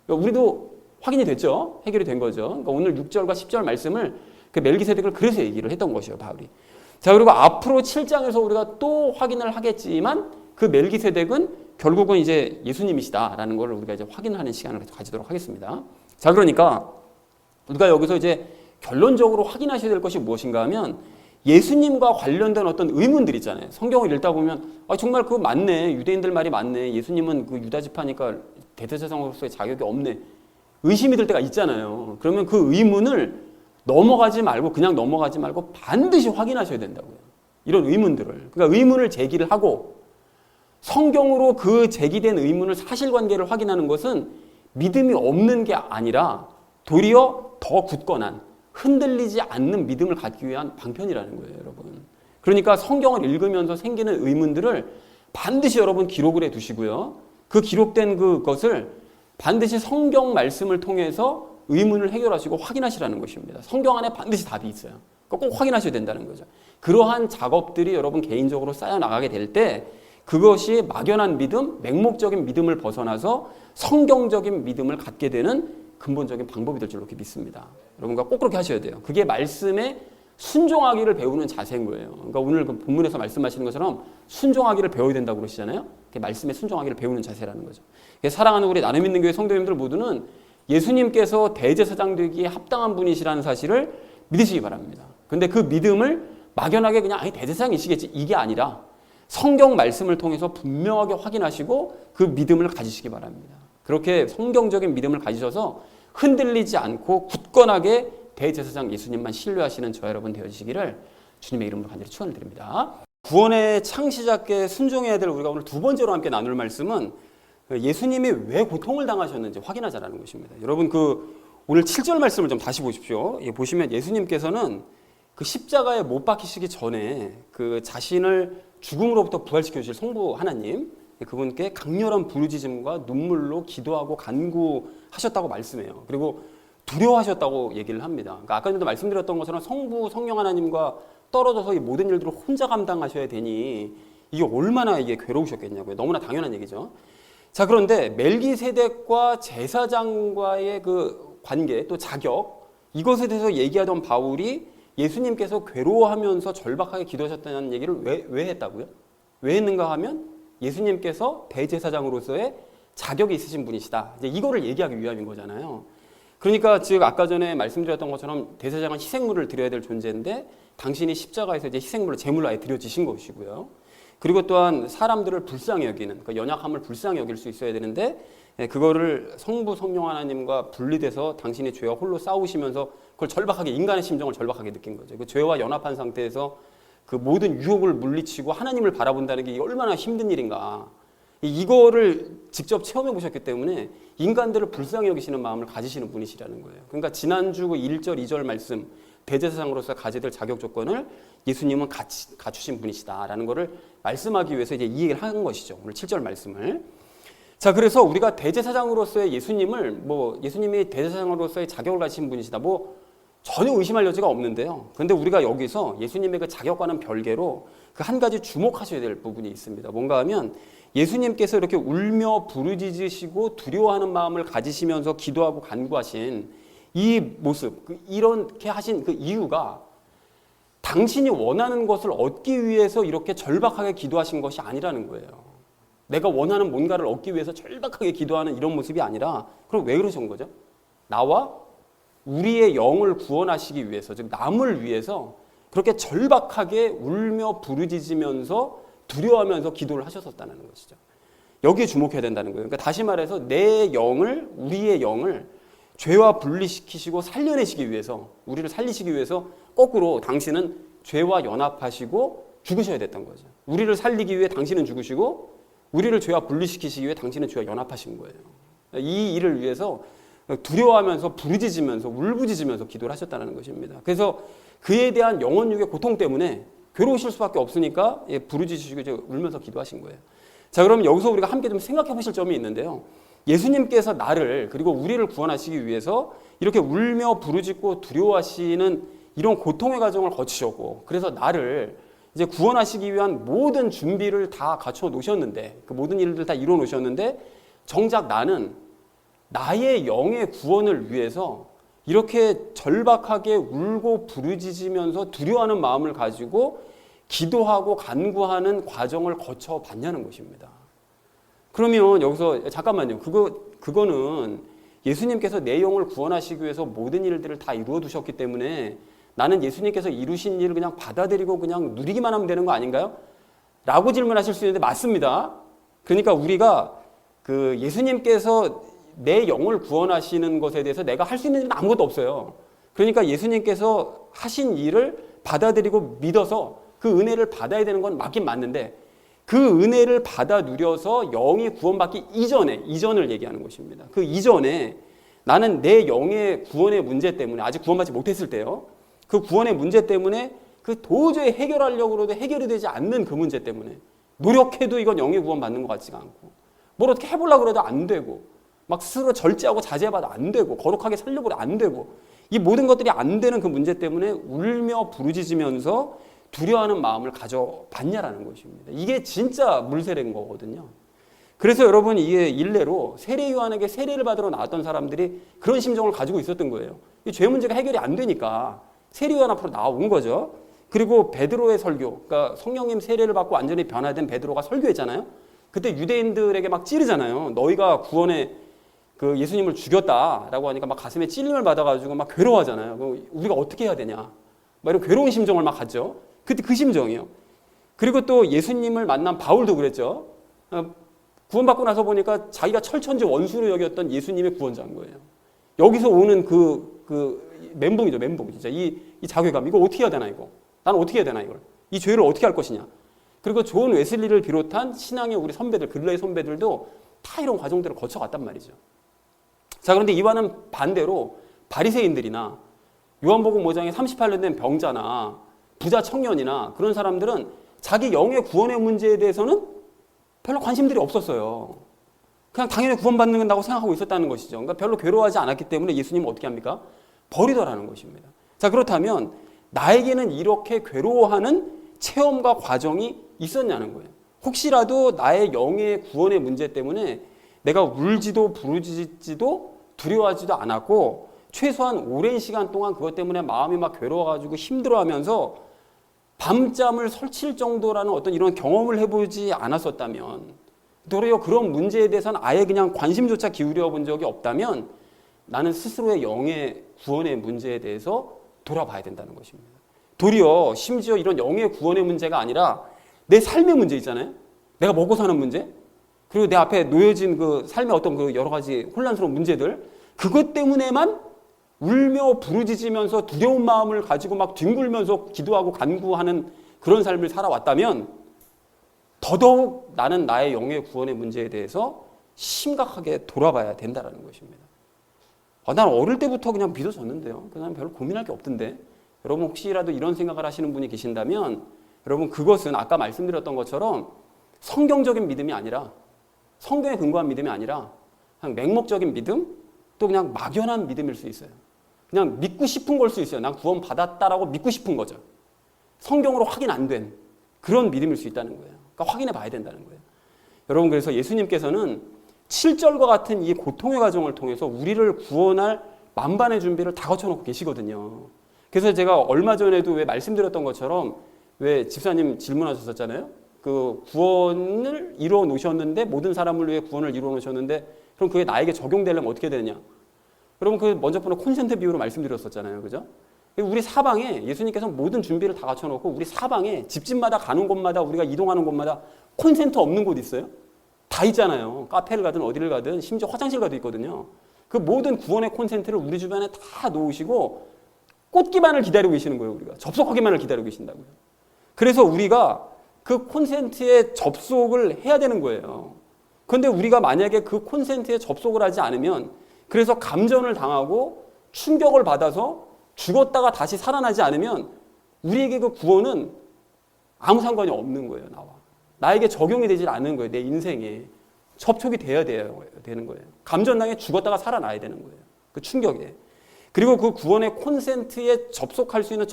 그러니까 우리도 확인이 됐죠? 해결이 된 거죠. 그러니까 오늘 6절과 10절 말씀을, 그 멜기세덱을 그래서 얘기를 했던 것이에요, 바울이. 자, 그리고 앞으로 7장에서 우리가 또 확인을 하겠지만, 그 멜기세덱은 결국은 이제 예수님이시다라는 걸 우리가 이제 확인하는 시간을 가지도록 하겠습니다. 자, 그러니까 우리가 여기서 이제 결론적으로 확인하셔야 될 것이 무엇인가 하면, 예수님과 관련된 어떤 의문들 있잖아요. 성경을 읽다 보면 정말 그거 맞네. 유대인들 말이 맞네. 예수님은 그 유다 지파니까 대제사장으로서의 자격이 없네. 의심이 들 때가 있잖아요. 그러면 그 의문을 그냥 넘어가지 말고 반드시 확인하셔야 된다고요. 이런 의문들을. 그러니까 의문을 제기를 하고, 성경으로 그 제기된 의문을 사실관계를 확인하는 것은 믿음이 없는 게 아니라 도리어 더 굳건한, 흔들리지 않는 믿음을 갖기 위한 방편이라는 거예요, 여러분. 그러니까 성경을 읽으면서 생기는 의문들을 반드시 여러분 기록을 해 두시고요. 그 기록된 그것을 반드시 성경 말씀을 통해서 의문을 해결하시고 확인하시라는 것입니다. 성경 안에 반드시 답이 있어요. 꼭 확인하셔야 된다는 거죠. 그러한 작업들이 여러분 개인적으로 쌓여 나가게 될 때, 그것이 막연한 믿음, 맹목적인 믿음을 벗어나서 성경적인 믿음을 갖게 되는 근본적인 방법이 될 줄 이렇게 믿습니다. 여러분과 꼭 그렇게 하셔야 돼요. 그게 말씀에 순종하기를 배우는 자세인 거예요. 그러니까 오늘 그 본문에서 말씀하시는 것처럼 순종하기를 배워야 된다고 그러시잖아요. 그게 말씀에 순종하기를 배우는 자세라는 거죠. 사랑하는 우리 나눔 있는 교회 성도님들 모두는 예수님께서 대제사장 되기에 합당한 분이시라는 사실을 믿으시기 바랍니다. 근데 그 믿음을 막연하게 그냥 아니 대제사장이시겠지 이게 아니라 성경 말씀을 통해서 분명하게 확인하시고 그 믿음을 가지시기 바랍니다. 그렇게 성경적인 믿음을 가지셔서 흔들리지 않고 굳건하게 대제사장 예수님만 신뢰하시는 저와 여러분 되어주시기를 주님의 이름으로 간절히 축원을 드립니다. 구원의 창시자께 순종해야 될 우리가 오늘 두 번째로 함께 나눌 말씀은 예수님이 왜 고통을 당하셨는지 확인하자라는 것입니다. 여러분 오늘 7절 말씀을 좀 다시 보십시오. 보시면 예수님께서는 그 십자가에 못 박히시기 전에 그 자신을 죽음으로부터 부활시켜 주실 성부 하나님 그분께 강렬한 부르짖음과 눈물로 기도하고 간구하셨다고 말씀해요. 그리고 두려워하셨다고 얘기를 합니다. 그러니까 아까 전에도 말씀드렸던 것처럼 성부 성령 하나님과 떨어져서 이 모든 일들을 혼자 감당하셔야 되니 이게 얼마나 이게 괴로우셨겠냐고요. 너무나 당연한 얘기죠. 자, 그런데 멜기세덱과 제사장과의 그 관계 또 자격 이것에 대해서 얘기하던 바울이 예수님께서 괴로워하면서 절박하게 기도하셨다는 얘기를 왜 했다고요? 왜 했는가 하면 예수님께서 대제사장으로서의 자격이 있으신 분이시다. 이제 이거를 얘기하기 위함인 거잖아요. 그러니까 즉 아까 전에 말씀드렸던 것처럼 대제사장은 희생물을 드려야 될 존재인데 당신이 십자가에서 이제 희생물을 제물로 아예 드려지신 것이고요. 그리고 또한 사람들을 불쌍히 여기는 그 연약함을 불쌍히 여길 수 있어야 되는데 그거를 성부 성령 하나님과 분리돼서 당신의 죄와 홀로 싸우시면서 그걸 절박하게 인간의 심정을 절박하게 느낀 거죠. 그 죄와 연합한 상태에서 그 모든 유혹을 물리치고 하나님을 바라본다는 게 얼마나 힘든 일인가. 이거를 직접 체험해 보셨기 때문에 인간들을 불쌍히 여기시는 마음을 가지시는 분이시라는 거예요. 그러니까 지난주 1절, 2절 말씀 대제사장으로서 가져야 될 자격 조건을 예수님은 갖추신 분이시다라는 것을 말씀하기 위해서 이제 이 얘기를 한 것이죠. 오늘 7절 말씀을. 자, 그래서 우리가 대제사장으로서의 예수님을 예수님이 대제사장으로서의 자격을 가지신 분이시다 전혀 의심할 여지가 없는데요. 그런데 우리가 여기서 예수님의 그 자격과는 별개로 그 한 가지 주목하셔야 될 부분이 있습니다. 뭔가 하면 예수님께서 이렇게 울며 부르짖으시고 두려워하는 마음을 가지시면서 기도하고 간구하신 이 모습, 이렇게 하신 그 이유가 당신이 원하는 것을 얻기 위해서 이렇게 절박하게 기도하신 것이 아니라는 거예요. 내가 원하는 뭔가를 얻기 위해서 절박하게 기도하는 이런 모습이 아니라 그럼 왜 그러신 거죠? 나와 우리의 영을 구원하시기 위해서, 즉 남을 위해서 그렇게 절박하게 울며 부르짖으면서 두려워하면서 기도를 하셨었다는 것이죠. 여기에 주목해야 된다는 거예요. 그러니까 다시 말해서 우리의 영을 죄와 분리시키시고 살려내시기 위해서, 우리를 살리시기 위해서 거꾸로 당신은 죄와 연합하시고 죽으셔야 됐던 거죠. 우리를 살리기 위해 당신은 죽으시고 우리를 죄와 분리시키시기 위해 당신은 죄와 연합하신 거예요. 이 일을 위해서 두려워하면서 부르짖으면서 울부짖으면서 기도를 하셨다는 것입니다. 그래서 그에 대한 영혼육의 고통 때문에 괴로우실 수밖에 없으니까 부르짖으시고 이제 울면서 기도하신 거예요. 자, 그럼 여기서 우리가 함께 좀 생각해 보실 점이 있는데요. 예수님께서 나를 그리고 우리를 구원하시기 위해서 이렇게 울며 부르짖고 두려워하시는 이런 고통의 과정을 거치셨고, 그래서 나를 이제 구원하시기 위한 모든 준비를 다 갖춰 놓으셨는데, 그 모든 일들 다 이루어 놓으셨는데, 정작 나는 나의 영의 구원을 위해서 이렇게 절박하게 울고 부르짖으면서 두려워하는 마음을 가지고 기도하고 간구하는 과정을 거쳐 봤냐는 것입니다. 그러면 여기서 잠깐만요. 그거는 예수님께서 내 영을 구원하시기 위해서 모든 일들을 다 이루어 두셨기 때문에 나는 예수님께서 이루신 일을 그냥 받아들이고 그냥 누리기만 하면 되는 거 아닌가요? 라고 질문하실 수 있는데 맞습니다. 그러니까 우리가 그 예수님께서 내 영을 구원하시는 것에 대해서 내가 할 수 있는 일은 아무것도 없어요. 그러니까 예수님께서 하신 일을 받아들이고 믿어서 그 은혜를 받아야 되는 건 맞긴 맞는데, 그 은혜를 받아 누려서 영이 구원받기 이전을 얘기하는 것입니다. 그 이전에 나는 내 영의 구원의 문제 때문에, 아직 구원받지 못했을 때요, 그 구원의 문제 때문에 그 도저히 해결하려고 해도 해결이 되지 않는 그 문제 때문에 노력해도 이건 영의 구원받는 것 같지가 않고, 뭘 어떻게 해보려고 해도 안 되고, 막 스스로 절제하고 자제해봐도 안 되고, 거룩하게 살려봐도 안 되고, 이 모든 것들이 안 되는 그 문제 때문에 울며 부르짖으면서 두려워하는 마음을 가져봤냐라는 것입니다. 이게 진짜 물세례인 거거든요. 그래서 여러분 이게 일례로 세례 요한에게 세례를 받으러 나왔던 사람들이 그런 심정을 가지고 있었던 거예요. 이 죄 문제가 해결이 안 되니까 세례 요한 앞으로 나온 거죠. 그리고 베드로의 설교, 그러니까 성령님 세례를 받고 완전히 변화된 베드로가 설교했잖아요. 그때 유대인들에게 막 찌르잖아요. 너희가 구원에 그 예수님을 죽였다라고 하니까 막 가슴에 찔림을 받아가지고 막 괴로워하잖아요. 그럼 우리가 어떻게 해야 되냐? 막 이런 괴로운 심정을 막 갖죠. 그때 그 심정이에요. 그리고 또 예수님을 만난 바울도 그랬죠. 구원받고 나서 보니까 자기가 철천지 원수로 여겼던 예수님의 구원자인 거예요. 여기서 오는 그 멘붕이죠, 멘붕. 진짜 이 자괴감. 이거 어떻게 해야 되나, 이거? 나는 어떻게 해야 되나, 이걸? 이 죄를 어떻게 할 것이냐? 그리고 존 웨슬리를 비롯한 신앙의 우리 선배들, 근래의 선배들도 다 이런 과정들을 거쳐갔단 말이죠. 자, 그런데 이와는 반대로 바리새인들이나 요한복음 5장에 38년 된 병자나 부자 청년이나 그런 사람들은 자기 영의 구원의 문제에 대해서는 별로 관심들이 없었어요. 그냥 당연히 구원받는다고 생각하고 있었다는 것이죠. 그러니까 별로 괴로워하지 않았기 때문에 예수님은 어떻게 합니까? 버리더라는 것입니다. 자, 그렇다면 나에게는 이렇게 괴로워하는 체험과 과정이 있었냐는 거예요. 혹시라도 나의 영의 구원의 문제 때문에 내가 울지도 부르짖지도 두려워하지도 않았고 최소한 오랜 시간 동안 그것 때문에 마음이 막 괴로워가지고 힘들어하면서 밤잠을 설칠 정도라는 어떤 이런 경험을 해보지 않았었다면, 도리어 그런 문제에 대해서는 아예 그냥 관심조차 기울여 본 적이 없다면 나는 스스로의 영의 구원의 문제에 대해서 돌아봐야 된다는 것입니다. 도리어 심지어 이런 영의 구원의 문제가 아니라 내 삶의 문제 있잖아요. 내가 먹고 사는 문제, 그리고 내 앞에 놓여진 그 삶의 어떤 그 여러 가지 혼란스러운 문제들, 그것 때문에만 울며 부르짖으면서 두려운 마음을 가지고 막 뒹굴면서 기도하고 간구하는 그런 삶을 살아왔다면 더더욱 나는 나의 영의 구원의 문제에 대해서 심각하게 돌아봐야 된다는 것입니다. 난 어릴 때부터 그냥 믿어졌는데요. 그냥 별로 고민할 게 없던데. 여러분 혹시라도 이런 생각을 하시는 분이 계신다면 여러분 그것은 아까 말씀드렸던 것처럼 성경적인 믿음이 아니라, 성경에 근거한 믿음이 아니라 그냥 맹목적인 믿음, 또 그냥 막연한 믿음일 수 있어요. 그냥 믿고 싶은 걸 수 있어요. 난 구원 받았다라고 믿고 싶은 거죠. 성경으로 확인 안 된 그런 믿음일 수 있다는 거예요. 그러니까 확인해 봐야 된다는 거예요. 여러분 그래서 예수님께서는 7절과 같은 이 고통의 과정을 통해서 우리를 구원할 만반의 준비를 다 거쳐놓고 계시거든요. 그래서 제가 얼마 전에도 왜 말씀드렸던 것처럼 왜 집사님 질문하셨었잖아요. 그 구원을 이루어 놓으셨는데, 모든 사람을 위해 구원을 이루어 놓으셨는데 그럼 그게 나에게 적용되려면 어떻게 되느냐? 여러분 그 먼저 보는 콘센트 비유로 말씀드렸었잖아요. 그죠? 우리 사방에 예수님께서 모든 준비를 다 갖춰놓고 우리 사방에 집집마다 가는 곳마다 우리가 이동하는 곳마다 콘센트 없는 곳 있어요? 다 있잖아요. 카페를 가든 어디를 가든 심지어 화장실 가도 있거든요. 그 모든 구원의 콘센트를 우리 주변에 다 놓으시고 꽂기만을 기다리고 계시는 거예요. 우리가 접속하기만을 기다리고 계신다고요. 그래서 우리가 그 콘센트에 접속을 해야 되는 거예요. 그런데 우리가 만약에 그 콘센트에 접속을 하지 않으면, 그래서 감전을 당하고 충격을 받아서 죽었다가 다시 살아나지 않으면 우리에게 그 구원은 아무 상관이 없는 거예요. 나에게 적용이 되질 않는 거예요. 내 인생에 접촉이 돼야 되는 거예요. 감전당해 죽었다가 살아나야 되는 거예요. 그 충격에. 그리고 그 구원의 콘센트에 접촉할 수 있는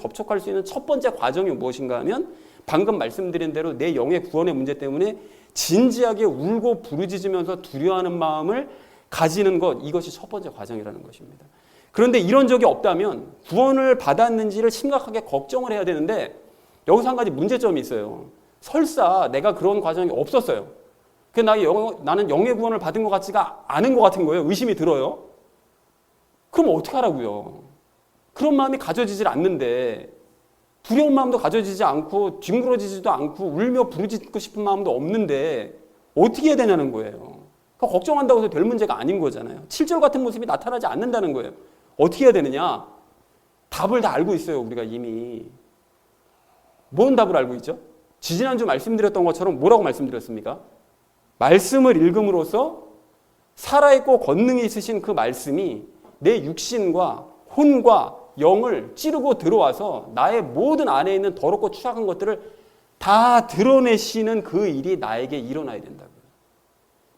첫 번째 과정이 무엇인가 하면 방금 말씀드린 대로 내 영의 구원의 문제 때문에 진지하게 울고 부르짖으면서 두려워하는 마음을 가지는 것, 이것이 첫 번째 과정이라는 것입니다. 그런데 이런 적이 없다면 구원을 받았는지를 심각하게 걱정을 해야 되는데 여기서 한 가지 문제점이 있어요. 설사 내가 그런 과정이 없었어요. 나는 영의 구원을 받은 것 같지가 않은 것 같은 거예요. 의심이 들어요. 그럼 어떻게 하라고요? 그런 마음이 가져지질 않는데, 두려운 마음도 가져지지 않고 뒹굴어지지도 않고 울며 부르짖고 싶은 마음도 없는데 어떻게 해야 되냐는 거예요. 그러니까 걱정한다고 해서 될 문제가 아닌 거잖아요. 7절 같은 모습이 나타나지 않는다는 거예요. 어떻게 해야 되느냐? 답을 다 알고 있어요. 우리가 이미. 뭔 답을 알고 있죠? 지지난주 말씀드렸던 것처럼 뭐라고 말씀드렸습니까? 말씀을 읽음으로써 살아있고 권능이 있으신 그 말씀이 내 육신과 혼과 영을 찌르고 들어와서 나의 모든 안에 있는 더럽고 추악한 것들을 다 드러내시는 그 일이 나에게 일어나야 된다고요.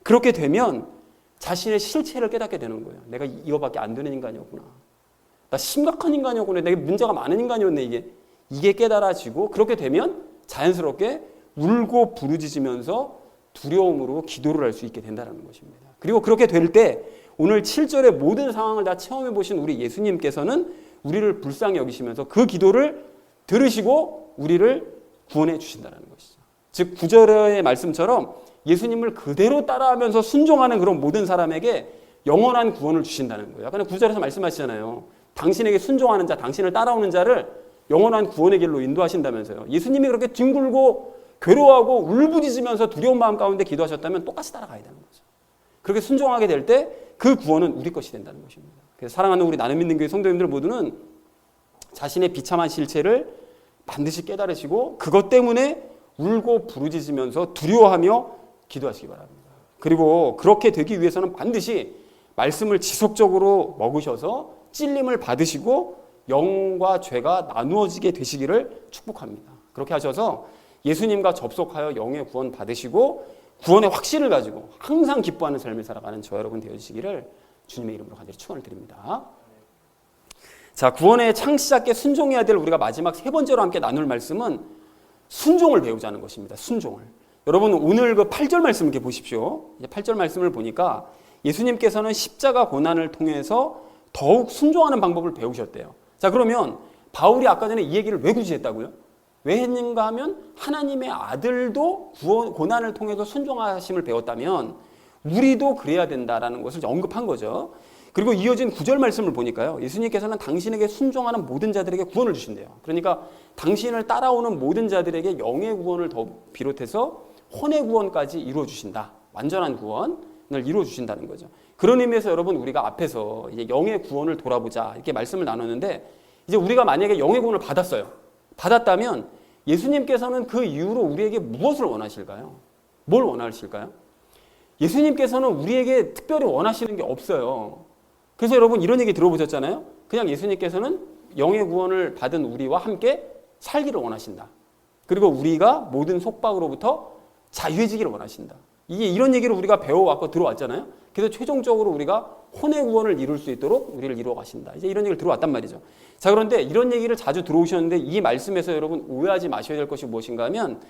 그렇게 되면 자신의 실체를 깨닫게 되는 거예요. 내가 이거밖에 안 되는 인간이었구나. 나 심각한 인간이었구나. 내가 문제가 많은 인간이었네. 이게 깨달아지고, 그렇게 되면 자연스럽게 울고 부르짖으면서 두려움으로 기도를 할 수 있게 된다는 것입니다. 그리고 그렇게 될 때 오늘 7절의 모든 상황을 다 체험해 보신 우리 예수님께서는 우리를 불쌍히 여기시면서 그 기도를 들으시고 우리를 구원해 주신다는 것이죠. 즉 9절의 말씀처럼 예수님을 그대로 따라하면서 순종하는 그런 모든 사람에게 영원한 구원을 주신다는 거예요. 아까 9절에서 말씀하시잖아요. 당신에게 순종하는 자, 당신을 따라오는 자를 영원한 구원의 길로 인도하신다면서요. 예수님이 그렇게 뒹굴고 괴로워하고 울부짖으면서 두려운 마음 가운데 기도하셨다면 똑같이 따라가야 되는 거죠. 그렇게 순종하게 될 때 그 구원은 우리 것이 된다는 것입니다. 그래서 사랑하는 우리 나눔 믿는 교회 성도님들 모두는 자신의 비참한 실체를 반드시 깨달으시고 그것 때문에 울고 부르짖으면서 두려워하며 기도하시기 바랍니다. 그리고 그렇게 되기 위해서는 반드시 말씀을 지속적으로 먹으셔서 찔림을 받으시고 영과 죄가 나누어지게 되시기를 축복합니다. 그렇게 하셔서 예수님과 접속하여 영의 구원 받으시고 구원의 확신을 가지고 항상 기뻐하는 삶을 살아가는 저 여러분 되어주시기를 주님의 이름으로 간절히 축원을 드립니다. 자, 구원의 창시자께 순종해야 될 우리가 마지막 세 번째로 함께 나눌 말씀은 순종을 배우자는 것입니다. 순종을. 여러분 오늘 그 8절 말씀을 이렇게 보십시오. 이제 8절 말씀을 보니까 예수님께서는 십자가 고난을 통해서 더욱 순종하는 방법을 배우셨대요. 자, 그러면 바울이 아까 전에 이 얘기를 왜 굳이 했다고요? 왜 했는가 하면 하나님의 아들도 고난을 통해서 순종하심을 배웠다면 우리도 그래야 된다라는 것을 언급한 거죠. 그리고 이어진 9절 말씀을 보니까요. 예수님께서는 당신에게 순종하는 모든 자들에게 구원을 주신대요. 그러니까 당신을 따라오는 모든 자들에게 영의 구원을 더 비롯해서 혼의 구원까지 이루어 주신다. 완전한 구원을 이루어 주신다는 거죠. 그런 의미에서 여러분 우리가 앞에서 이제 영의 구원을 돌아보자 이렇게 말씀을 나눴는데 이제 우리가 만약에 영의 구원을 받았다면 예수님께서는 그 이후로 우리에게 무엇을 원하실까요? 뭘 원하실까요? 예수님께서는 우리에게 특별히 원하시는 게 없어요. 그래서 여러분 이런 얘기 들어보셨잖아요. 그냥 예수님께서는 영의 구원을 받은 우리와 함께 살기를 원하신다. 그리고 우리가 모든 속박으로부터 자유해지기를 원하신다. 이런 얘기를 우리가 배워왔고 들어왔잖아요. 그래서 최종적으로 우리가 혼의 구원을 이룰 수 있도록 우리를 이루어 가신다. 이제 이런 얘기를 들어왔단 말이죠. 자, 그런데 이런 얘기를 자주 들어오셨는데 이 말씀에서 여러분 오해하지 마셔야 될 것이 무엇인가 하면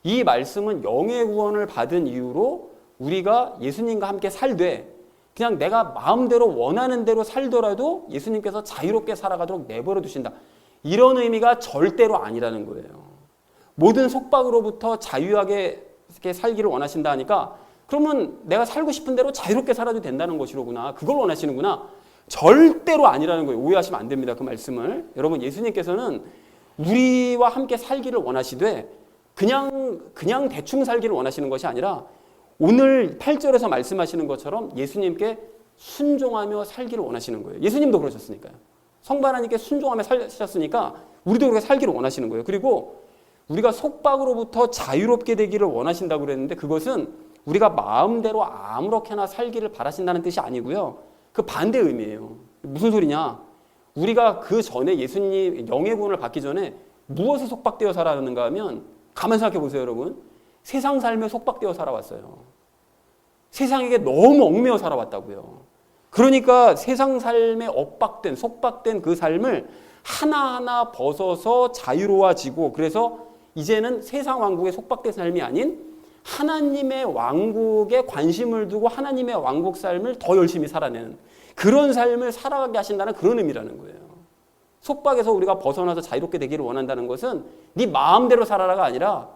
이 말씀은 영의 구원을 받은 이후로 우리가 예수님과 함께 살되 그냥 내가 마음대로 원하는 대로 살더라도 예수님께서 자유롭게 살아가도록 내버려 두신다. 이런 의미가 절대로 아니라는 거예요. 모든 속박으로부터 자유하게 살기를 원하신다 하니까 그러면 내가 살고 싶은 대로 자유롭게 살아도 된다는 것이로구나. 그걸 원하시는구나. 절대로 아니라는 거예요. 오해하시면 안 됩니다. 그 말씀을. 여러분 예수님께서는 우리와 함께 살기를 원하시되 그냥 대충 살기를 원하시는 것이 아니라 오늘 8절에서 말씀하시는 것처럼 예수님께 순종하며 살기를 원하시는 거예요. 예수님도 그러셨으니까요. 성부 하나님께 순종하며 사셨으니까 우리도 그렇게 살기를 원하시는 거예요. 그리고 우리가 속박으로부터 자유롭게 되기를 원하신다고 그랬는데 그것은 우리가 마음대로 아무렇게나 살기를 바라신다는 뜻이 아니고요. 그 반대 의미예요. 무슨 소리냐? 우리가 그 전에 예수님 영의 구원을 받기 전에 무엇에 속박되어 살았는가 하면 가만 생각해 보세요, 여러분. 세상 삶에 속박되어 살아왔어요. 세상에게 너무 얽매여 살아왔다고요. 그러니까 세상 삶에 속박된 그 삶을 하나하나 벗어서 자유로워지고 그래서 이제는 세상 왕국에 속박된 삶이 아닌 하나님의 왕국에 관심을 두고 하나님의 왕국 삶을 더 열심히 살아내는 그런 삶을 살아가게 하신다는 그런 의미라는 거예요. 속박에서 우리가 벗어나서 자유롭게 되기를 원한다는 것은 네 마음대로 살아라가 아니라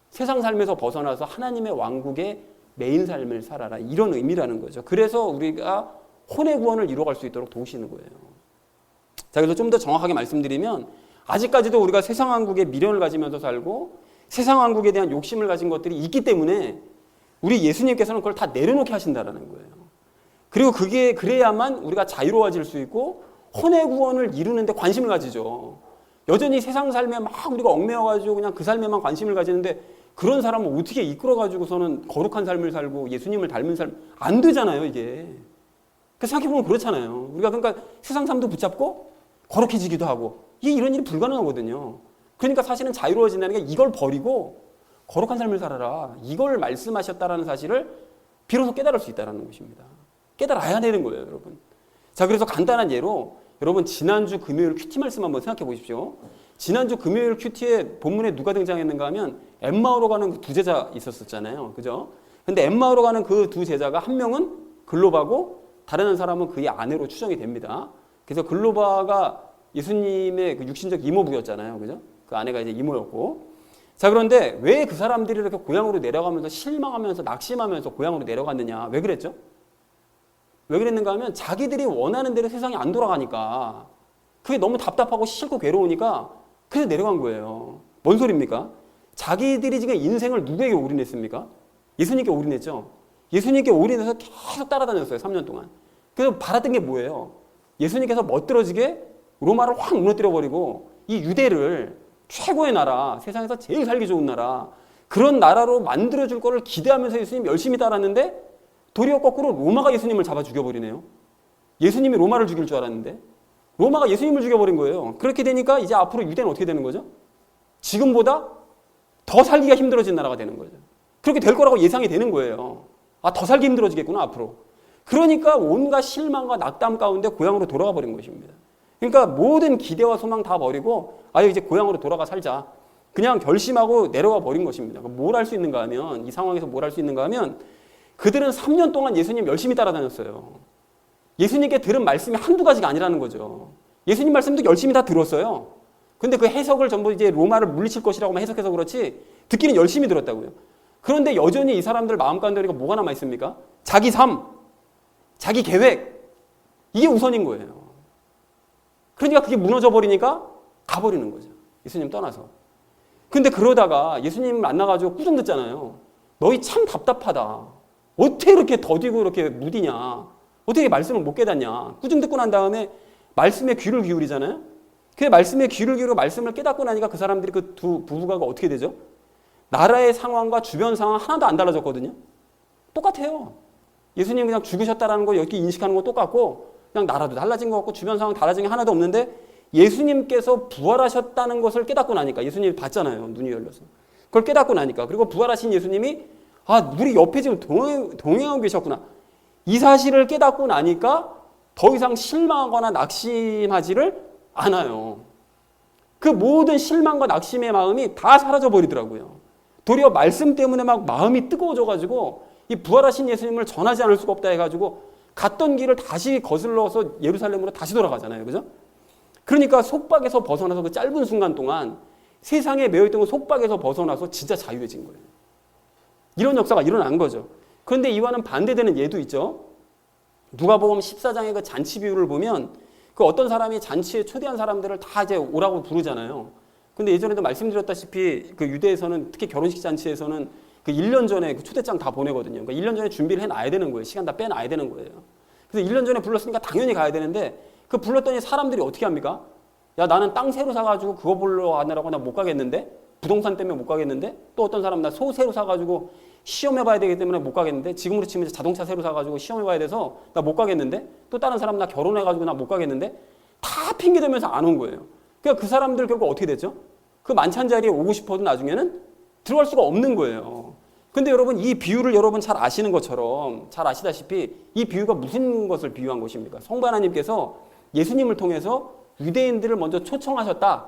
세상 삶에서 벗어나서 하나님의 왕국의 메인 삶을 살아라 이런 의미라는 거죠. 그래서 우리가 혼의 구원을 이루어갈 수 있도록 도우시는 거예요. 자, 그래서 좀 더 정확하게 말씀드리면 아직까지도 우리가 세상 왕국에 미련을 가지면서 살고 세상 왕국에 대한 욕심을 가진 것들이 있기 때문에 우리 예수님께서는 그걸 다 내려놓게 하신다라는 거예요. 그리고 그게 그래야만 우리가 자유로워질 수 있고 혼의 구원을 이루는데 관심을 가지죠. 여전히 세상 삶에 막 우리가 얽매여가지고 그냥 그 삶에만 관심을 가지는데 그런 사람을 어떻게 이끌어가지고서는 거룩한 삶을 살고 예수님을 닮은 삶 안 되잖아요, 이게. 생각해보면 그렇잖아요. 우리가 그러니까 세상 삶도 붙잡고 거룩해지기도 하고 이런 일이 불가능하거든요. 그러니까 사실은 자유로워진다는 게 이걸 버리고 거룩한 삶을 살아라. 이걸 말씀하셨다라는 사실을 비로소 깨달을 수 있다는 것입니다. 깨달아야 되는 거예요, 여러분. 자, 그래서 간단한 예로 여러분 지난주 금요일 큐티 말씀 한번 생각해 보십시오. 지난주 금요일 큐티에 본문에 누가 등장했는가 하면 엠마오로 가는 그 두 제자 있었었잖아요. 그죠? 근데 엠마오로 가는 그 두 제자가 한 명은 글로바고 다른 한 사람은 그의 아내로 추정이 됩니다. 그래서 글로바가 예수님의 그 육신적 이모부였잖아요. 그죠? 그 아내가 이제 이모였고. 자, 그런데 왜 그 사람들이 이렇게 고향으로 내려가면서 실망하면서 낙심하면서 고향으로 내려갔느냐? 왜 그랬죠? 왜 그랬는가 하면 자기들이 원하는 대로 세상이 안 돌아가니까 그게 너무 답답하고 싫고 괴로우니까 그래서 내려간 거예요. 뭔 소리입니까? 자기들이 지금 인생을 누구에게 올인했습니까? 예수님께 올인했죠. 예수님께 올인해서 계속 따라다녔어요. 3년 동안. 그래서 바랐던 게 뭐예요? 예수님께서 멋들어지게 로마를 확 무너뜨려버리고 이 유대를 최고의 나라, 세상에서 제일 살기 좋은 나라, 그런 나라로 만들어줄 거를 기대하면서 예수님 열심히 따랐는데 도리어 거꾸로 로마가 예수님을 잡아 죽여버리네요. 예수님이 로마를 죽일 줄 알았는데 로마가 예수님을 죽여버린 거예요. 그렇게 되니까 이제 앞으로 유대는 어떻게 되는 거죠? 지금보다 더 살기가 힘들어진 나라가 되는 거죠. 그렇게 될 거라고 예상이 되는 거예요. 아, 더 살기 힘들어지겠구나 앞으로. 그러니까 온갖 실망과 낙담 가운데 고향으로 돌아가 버린 것입니다. 그러니까 모든 기대와 소망 다 버리고 아유 이제 고향으로 돌아가 살자. 그냥 결심하고 내려가 버린 것입니다. 뭘 할 수 있는가 하면 이 상황에서 뭘 할 수 있는가 하면 그들은 3년 동안 예수님 열심히 따라다녔어요. 예수님께 들은 말씀이 한두 가지가 아니라는 거죠. 예수님 말씀도 열심히 다 들었어요. 근데 그 해석을 전부 이제 로마를 물리칠 것이라고만 해석해서 그렇지 듣기는 열심히 들었다고요. 그런데 여전히 이 사람들 마음 가운데 뭐가 남아 있습니까? 자기 삶, 자기 계획, 이게 우선인 거예요. 그러니까 그게 무너져 버리니까 가버리는 거죠. 예수님 떠나서. 근데 그러다가 예수님 만나가지고 꾸중 듣잖아요. 너희 참 답답하다. 어떻게 이렇게 더디고 이렇게 무디냐. 어떻게 말씀을 못 깨닫냐. 꾸중 듣고 난 다음에 말씀에 귀를 기울이잖아요. 그 말씀에 귀를 기울이고 말씀을 깨닫고 나니까 그 사람들이 그 두 부부가 어떻게 되죠? 나라의 상황과 주변 상황 하나도 안 달라졌거든요. 똑같아요. 예수님 그냥 죽으셨다라는 거 여기 인식하는 거 똑같고 그냥 나라도 달라진 것 같고 주변 상황 달라진 게 하나도 없는데 예수님께서 부활하셨다는 것을 깨닫고 나니까 예수님이 봤잖아요. 눈이 열려서. 그걸 깨닫고 나니까 그리고 부활하신 예수님이 아 우리 옆에 지금 동행하고 계셨구나. 이 사실을 깨닫고 나니까 더 이상 실망하거나 낙심하지를 않아요. 그 모든 실망과 낙심의 마음이 다 사라져 버리더라고요. 도리어 말씀 때문에 막 마음이 뜨거워져가지고 이 부활하신 예수님을 전하지 않을 수가 없다 해가지고 갔던 길을 다시 거슬러서 예루살렘으로 다시 돌아가잖아요. 그죠? 그러니까 속박에서 벗어나서 그 짧은 순간 동안 세상에 매여있던 그 속박에서 벗어나서 진짜 자유해진 거예요. 이런 역사가 일어난 거죠. 그런데 이와는 반대되는 예도 있죠. 누가복음 14장의 그 잔치 비유를 보면 그 어떤 사람이 잔치에 초대한 사람들을 다 이제 오라고 부르잖아요. 근데 예전에도 말씀드렸다시피 그 유대에서는 특히 결혼식 잔치에서는 그 1년 전에 그 초대장 다 보내거든요. 그러니까 1년 전에 준비를 해놔야 되는 거예요. 시간 다 빼놔야 되는 거예요. 그래서 1년 전에 불렀으니까 당연히 가야 되는데 그 불렀더니 사람들이 어떻게 합니까? 야 나는 땅 새로 사가지고 그거 보러 가느라고 나 못 가겠는데? 부동산 때문에 못 가겠는데? 또 어떤 사람은 나 소 새로 사가지고 시험해봐야 되기 때문에 못 가겠는데? 지금으로 치면 자동차 새로 사가지고 시험해봐야 돼서 나 못 가겠는데? 또 다른 사람 나 결혼해가지고 나 못 가겠는데? 다 핑계대면서 안 온 거예요. 그러니까 그 사람들 결국 어떻게 됐죠? 그 만찬 자리에 오고 싶어도 나중에는 들어갈 수가 없는 거예요. 근데 여러분 이 비유를 여러분 잘 아시는 것처럼 잘 아시다시피 이 비유가 무슨 것을 비유한 것입니까? 성부 하나님께서 예수님을 통해서 유대인들을 먼저 초청하셨다.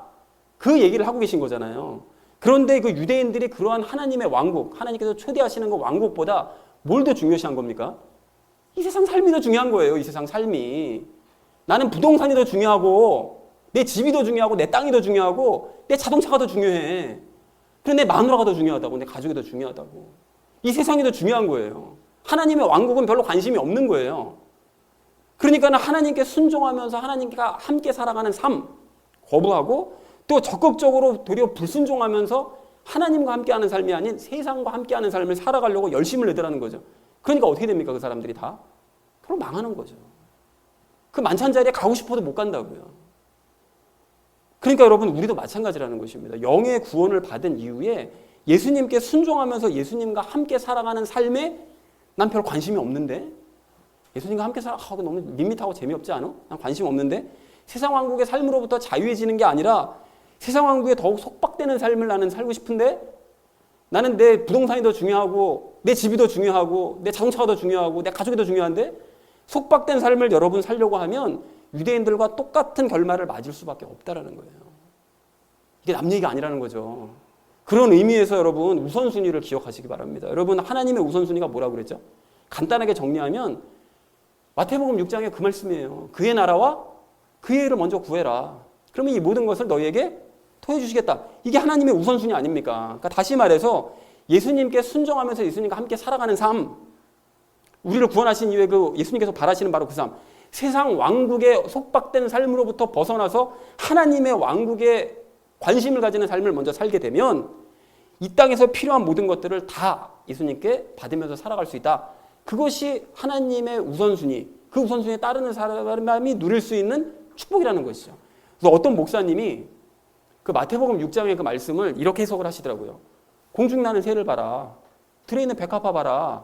그 얘기를 하고 계신 거잖아요. 그런데 그 유대인들이 그러한 하나님의 왕국, 하나님께서 초대하시는 그 왕국보다 뭘 더 중요시한 겁니까? 이 세상 삶이 더 중요한 거예요. 이 세상 삶이. 나는 부동산이 더 중요하고 내 집이 더 중요하고 내 땅이 더 중요하고 내 자동차가 더 중요해. 그런데 내 마누라가 더 중요하다고 내 가족이 더 중요하다고. 이 세상이 더 중요한 거예요. 하나님의 왕국은 별로 관심이 없는 거예요. 그러니까 하나님께 순종하면서 하나님과 함께 살아가는 삶 거부하고 또 적극적으로 도리어 불순종하면서 하나님과 함께하는 삶이 아닌 세상과 함께하는 삶을 살아가려고 열심을 내더라는 거죠. 그러니까 어떻게 됩니까? 그 사람들이 다? 바로 망하는 거죠. 그 만찬 자리에 가고 싶어도 못 간다고요. 그러니까 여러분 우리도 마찬가지라는 것입니다. 영의 구원을 받은 이후에 예수님께 순종하면서 예수님과 함께 살아가는 삶에 난 별 관심이 없는데 예수님과 함께 살아가고 너무 밋밋하고 재미없지 않아? 난 관심 없는데 세상 왕국의 삶으로부터 자유해지는 게 아니라 세상 왕국에 더욱 속박되는 삶을 나는 살고 싶은데 나는 내 부동산이 더 중요하고 내 집이 더 중요하고 내 자동차가 더 중요하고 내 가족이 더 중요한데 속박된 삶을 여러분 살려고 하면 유대인들과 똑같은 결말을 맞을 수밖에 없다라는 거예요. 이게 남 얘기가 아니라는 거죠. 그런 의미에서 여러분 우선순위를 기억하시기 바랍니다. 여러분 하나님의 우선순위가 뭐라고 그랬죠? 간단하게 정리하면 마태복음 6장에 그 말씀이에요. 그의 나라와 그의 일을 먼저 구해라. 그러면 이 모든 것을 너희에게 더해 주시겠다. 이게 하나님의 우선순위 아닙니까? 그러니까 다시 말해서 예수님께 순종하면서 예수님과 함께 살아가는 삶, 우리를 구원하신 이후에 그 예수님께서 바라시는 바로 그 삶, 세상 왕국에 속박된 삶으로부터 벗어나서 하나님의 왕국에 관심을 가지는 삶을 먼저 살게 되면 이 땅에서 필요한 모든 것들을 다 예수님께 받으면서 살아갈 수 있다. 그것이 하나님의 우선순위, 그 우선순위에 따르는 사람이 누릴 수 있는 축복이라는 것이죠. 그래서 어떤 목사님이 그 마태복음 6장의 그 말씀을 이렇게 해석을 하시더라고요. 공중나는 새를 봐라. 들에 있는 백합화 봐라.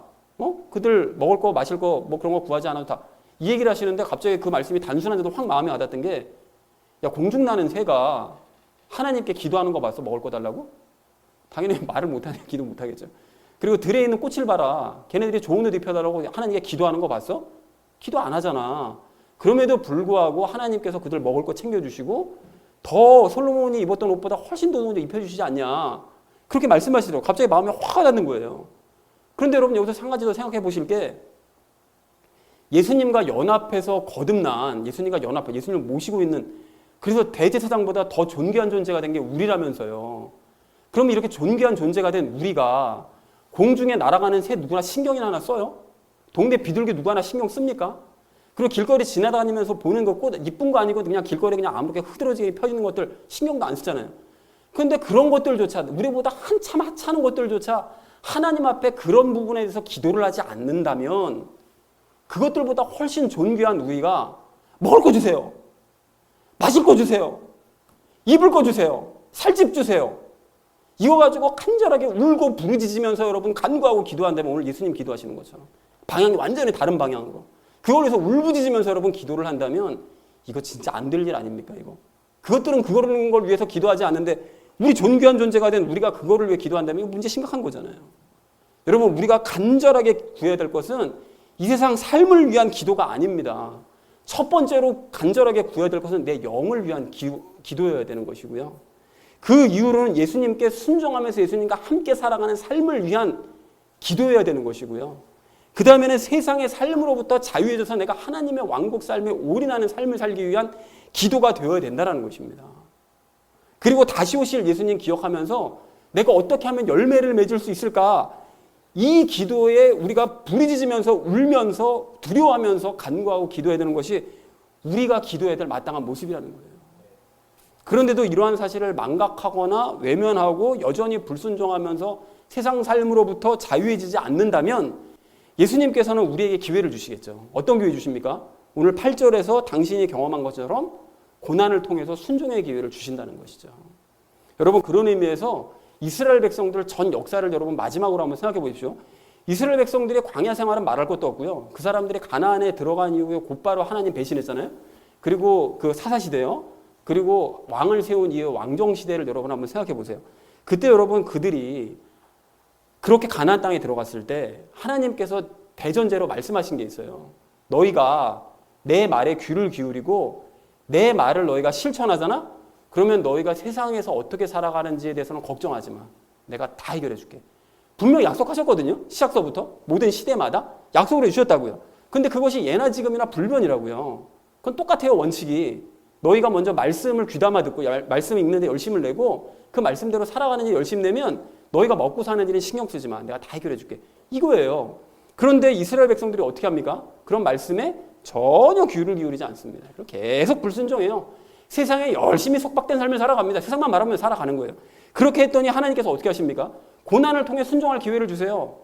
그들 먹을 거 마실 거 뭐 그런 거 구하지 않아도 다. 이 얘기를 하시는데 갑자기 그 말씀이 단순한데도 확 마음에 와닿던 게, 야, 공중나는 새가 하나님께 기도하는 거 봤어? 먹을 거 달라고? 당연히 말을 못하네. 기도 못하겠죠. 그리고 들에 있는 꽃을 봐라. 걔네들이 좋은 옷 입혀달라고 하나님께 기도하는 거 봤어? 기도 안 하잖아. 그럼에도 불구하고 하나님께서 그들 먹을 거 챙겨주시고 더 솔로몬이 입었던 옷보다 훨씬 더 좋은 옷 입혀주시지 않냐. 그렇게 말씀하시더라고요. 갑자기 마음에 화가 나는 거예요. 그런데 여러분 여기서 한 가지 더 생각해 보실 게, 예수님과 연합해서 거듭난, 예수님을 모시고 있는, 그래서 대제사장보다 더 존귀한 존재가 된 게 우리라면서요. 그럼 이렇게 존귀한 존재가 된 우리가 공중에 날아가는 새 누구나 신경이나 하나 써요? 동네 비둘기 누구 하나 신경 씁니까? 그리고 길거리 지나다니면서 보는 거 꽃 이쁜 거 아니고 그냥 길거리에 그냥 아무렇게 흐드러지게 펴지는 것들 신경도 안 쓰잖아요. 그런데 그런 것들조차, 우리보다 한참 하찮은 것들조차 하나님 앞에 그런 부분에 대해서 기도를 하지 않는다면 그것들보다 훨씬 존귀한 우리가 먹을 거 주세요. 마실 거 주세요. 입을 거 주세요. 살집 주세요. 이거 가지고 간절하게 울고 부르짖으면서 여러분 간구하고 기도한다면 오늘 예수님 기도하시는 것처럼 방향이 완전히 다른 방향으로 그걸 위해서 울부짖으면서 여러분 기도를 한다면 이거 진짜 안 될 일 아닙니까? 이거 그것들은 그런 걸 위해서 기도하지 않는데 우리 존귀한 존재가 된 우리가 그거를 위해 기도한다면 이거 문제 심각한 거잖아요. 여러분 우리가 간절하게 구해야 될 것은 이 세상 삶을 위한 기도가 아닙니다. 첫 번째로 간절하게 구해야 될 것은 내 영을 위한 기도여야 되는 것이고요. 그 이후로는 예수님께 순종하면서 예수님과 함께 살아가는 삶을 위한 기도여야 되는 것이고요. 그 다음에는 세상의 삶으로부터 자유해져서 내가 하나님의 왕국 삶에 올인하는 삶을 살기 위한 기도가 되어야 된다는 것입니다. 그리고 다시 오실 예수님 기억하면서 내가 어떻게 하면 열매를 맺을 수 있을까? 이 기도에 우리가 부르짖으면서 울면서 두려워하면서 간구하고 기도해야 되는 것이 우리가 기도해야 될 마땅한 모습이라는 거예요. 그런데도 이러한 사실을 망각하거나 외면하고 여전히 불순종하면서 세상 삶으로부터 자유해지지 않는다면 예수님께서는 우리에게 기회를 주시겠죠. 어떤 기회 주십니까? 오늘 8절에서 당신이 경험한 것처럼 고난을 통해서 순종의 기회를 주신다는 것이죠. 여러분 그런 의미에서 이스라엘 백성들 전 역사를 여러분 마지막으로 한번 생각해 보십시오. 이스라엘 백성들의 광야 생활은 말할 것도 없고요. 그 사람들이 가나안에 들어간 이후에 곧바로 하나님 배신했잖아요. 그리고 그 사사시대요. 그리고 왕을 세운 이후 왕정시대를 여러분 한번 생각해 보세요. 그때 여러분 그들이 그렇게 가나안 땅에 들어갔을 때 하나님께서 대전제로 말씀하신 게 있어요. 너희가 내 말에 귀를 기울이고 내 말을 너희가 실천하잖아? 그러면 너희가 세상에서 어떻게 살아가는지에 대해서는 걱정하지 마. 내가 다 해결해 줄게. 분명히 약속하셨거든요. 시작서부터. 모든 시대마다 약속을 해주셨다고요. 근데 그것이 예나 지금이나 불변이라고요. 그건 똑같아요. 원칙이. 너희가 먼저 말씀을 귀담아 듣고 말씀 읽는데 열심을 내고 그 말씀대로 살아가는 일 열심 내면 너희가 먹고 사는 일은 신경 쓰지 마. 내가 다 해결해 줄게. 이거예요. 그런데 이스라엘 백성들이 어떻게 합니까? 그런 말씀에 전혀 귀를 기울이지 않습니다. 계속 불순종해요. 세상에 열심히 속박된 삶을 살아갑니다. 세상만 말하면 살아가는 거예요. 그렇게 했더니 하나님께서 어떻게 하십니까? 고난을 통해 순종할 기회를 주세요.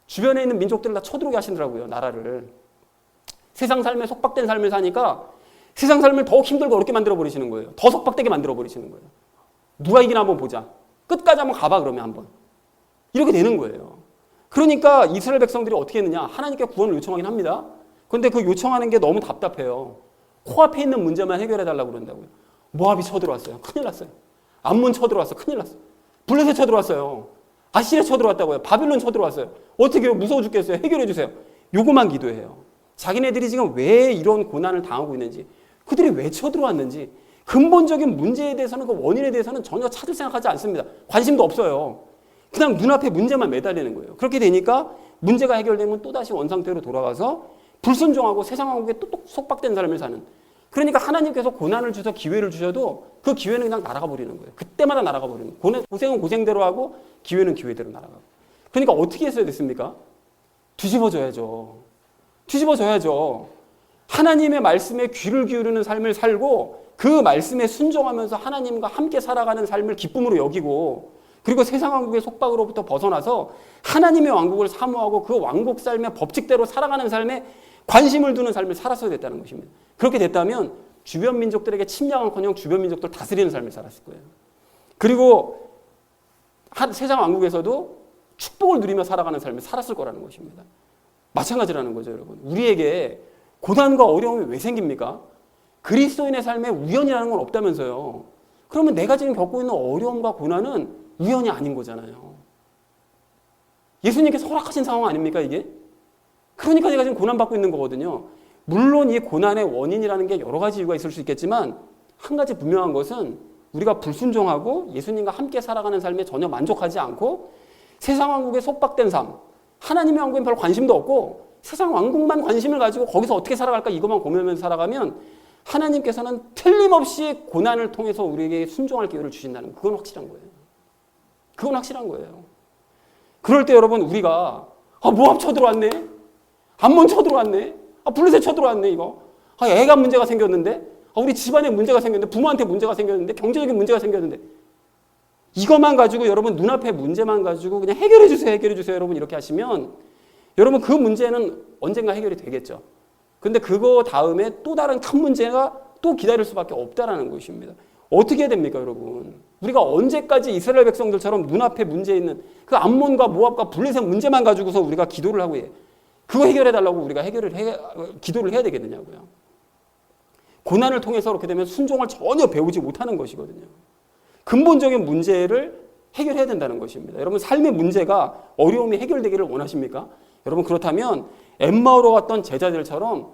주변에 있는 민족들을 다 쳐들어오게 하시더라고요. 나라를. 세상 삶에 속박된 삶을 사니까 세상 삶을 더 힘들고 어렵게 만들어버리시는 거예요. 더 속박되게 만들어버리시는 거예요. 누가 이기나 한번 보자. 끝까지 한번 가봐 그러면 한번. 이렇게 되는 거예요. 그러니까 이스라엘 백성들이 어떻게 했느냐. 하나님께 구원을 요청하긴 합니다. 그런데 그 요청하는 게 너무 답답해요. 코앞에 있는 문제만 해결해달라고 그런다고요. 모압이 쳐들어왔어요. 큰일 났어요. 암몬 쳐들어왔어요. 큰일 났어요. 블레셋 쳐들어왔어요. 아시리아 쳐들어왔다고요. 바빌론 쳐들어왔어요. 어떻게 해요? 무서워 죽겠어요. 해결해 주세요. 요거만 기도해요. 자기네들이 지금 왜 이런 고난을 당하고 있는지, 그들이 왜 쳐들어왔는지, 근본적인 문제에 대해서는 그 원인에 대해서는 전혀 찾을 생각하지 않습니다. 관심도 없어요. 그냥 눈앞에 문제만 매달리는 거예요. 그렇게 되니까 문제가 해결되면 또다시 원상태로 돌아가서 불순종하고 세상 왕국에 또 속박된 삶을 사는. 그러니까 하나님께서 고난을 주셔서 기회를 주셔도 그 기회는 그냥 날아가 버리는 거예요. 그때마다 날아가 버리는 거예요. 고생은 고생대로 하고 기회는 기회대로 날아가고. 그러니까 어떻게 했어야 됐습니까? 뒤집어져야죠. 뒤집어져야죠. 하나님의 말씀에 귀를 기울이는 삶을 살고 그 말씀에 순종하면서 하나님과 함께 살아가는 삶을 기쁨으로 여기고 그리고 세상 왕국의 속박으로부터 벗어나서 하나님의 왕국을 사모하고 그 왕국 삶의 법칙대로 살아가는 삶에 관심을 두는 삶을 살았어야 됐다는 것입니다. 그렇게 됐다면 주변 민족들에게 침략은커녕 주변 민족들 다스리는 삶을 살았을 거예요. 그리고 세상 왕국에서도 축복을 누리며 살아가는 삶을 살았을 거라는 것입니다. 마찬가지라는 거죠, 여러분. 우리에게 고난과 어려움이 왜 생깁니까? 그리스도인의 삶에 우연이라는 건 없다면서요. 그러면 내가 지금 겪고 있는 어려움과 고난은 우연이 아닌 거잖아요. 예수님께서 허락하신 상황 아닙니까, 이게? 그러니까 내가 지금 고난받고 있는 거거든요. 물론 이 고난의 원인이라는 게 여러 가지 이유가 있을 수 있겠지만 한 가지 분명한 것은 우리가 불순종하고 예수님과 함께 살아가는 삶에 전혀 만족하지 않고 세상 왕국에 속박된 삶, 하나님의 왕국엔 별 관심도 없고 세상 왕국만 관심을 가지고 거기서 어떻게 살아갈까 이것만 고민하면서 살아가면 하나님께서는 틀림없이 고난을 통해서 우리에게 순종할 기회를 주신다는 거. 그건 확실한 거예요. 그건 확실한 거예요. 그럴 때 여러분 우리가 모압 쳐들어왔네. 암몬 쳐들어왔네. 블레셋 쳐들어왔네 이거. 애가 문제가 생겼는데 우리 집안에 문제가 생겼는데 부모한테 문제가 생겼는데 경제적인 문제가 생겼는데 이것만 가지고 여러분 눈앞에 문제만 가지고 그냥 해결해 주세요 여러분 이렇게 하시면 여러분 그 문제는 언젠가 해결이 되겠죠. 근데 그거 다음에 또 다른 큰 문제가 또 기다릴 수밖에 없다라는 것입니다. 어떻게 해야 됩니까 여러분? 우리가 언제까지 이스라엘 백성들처럼 눈앞에 문제 있는 그 암몬과 모압과 블레셋 문제만 가지고서 우리가 기도를 하고 그거 해결해 달라고 우리가 기도를 해야 되겠느냐고요. 고난을 통해서 그렇게 되면 순종을 전혀 배우지 못하는 것이거든요. 근본적인 문제를 해결해야 된다는 것입니다. 여러분 삶의 문제가 어려움이 해결되기를 원하십니까? 여러분 그렇다면 엠마오로 갔던 제자들처럼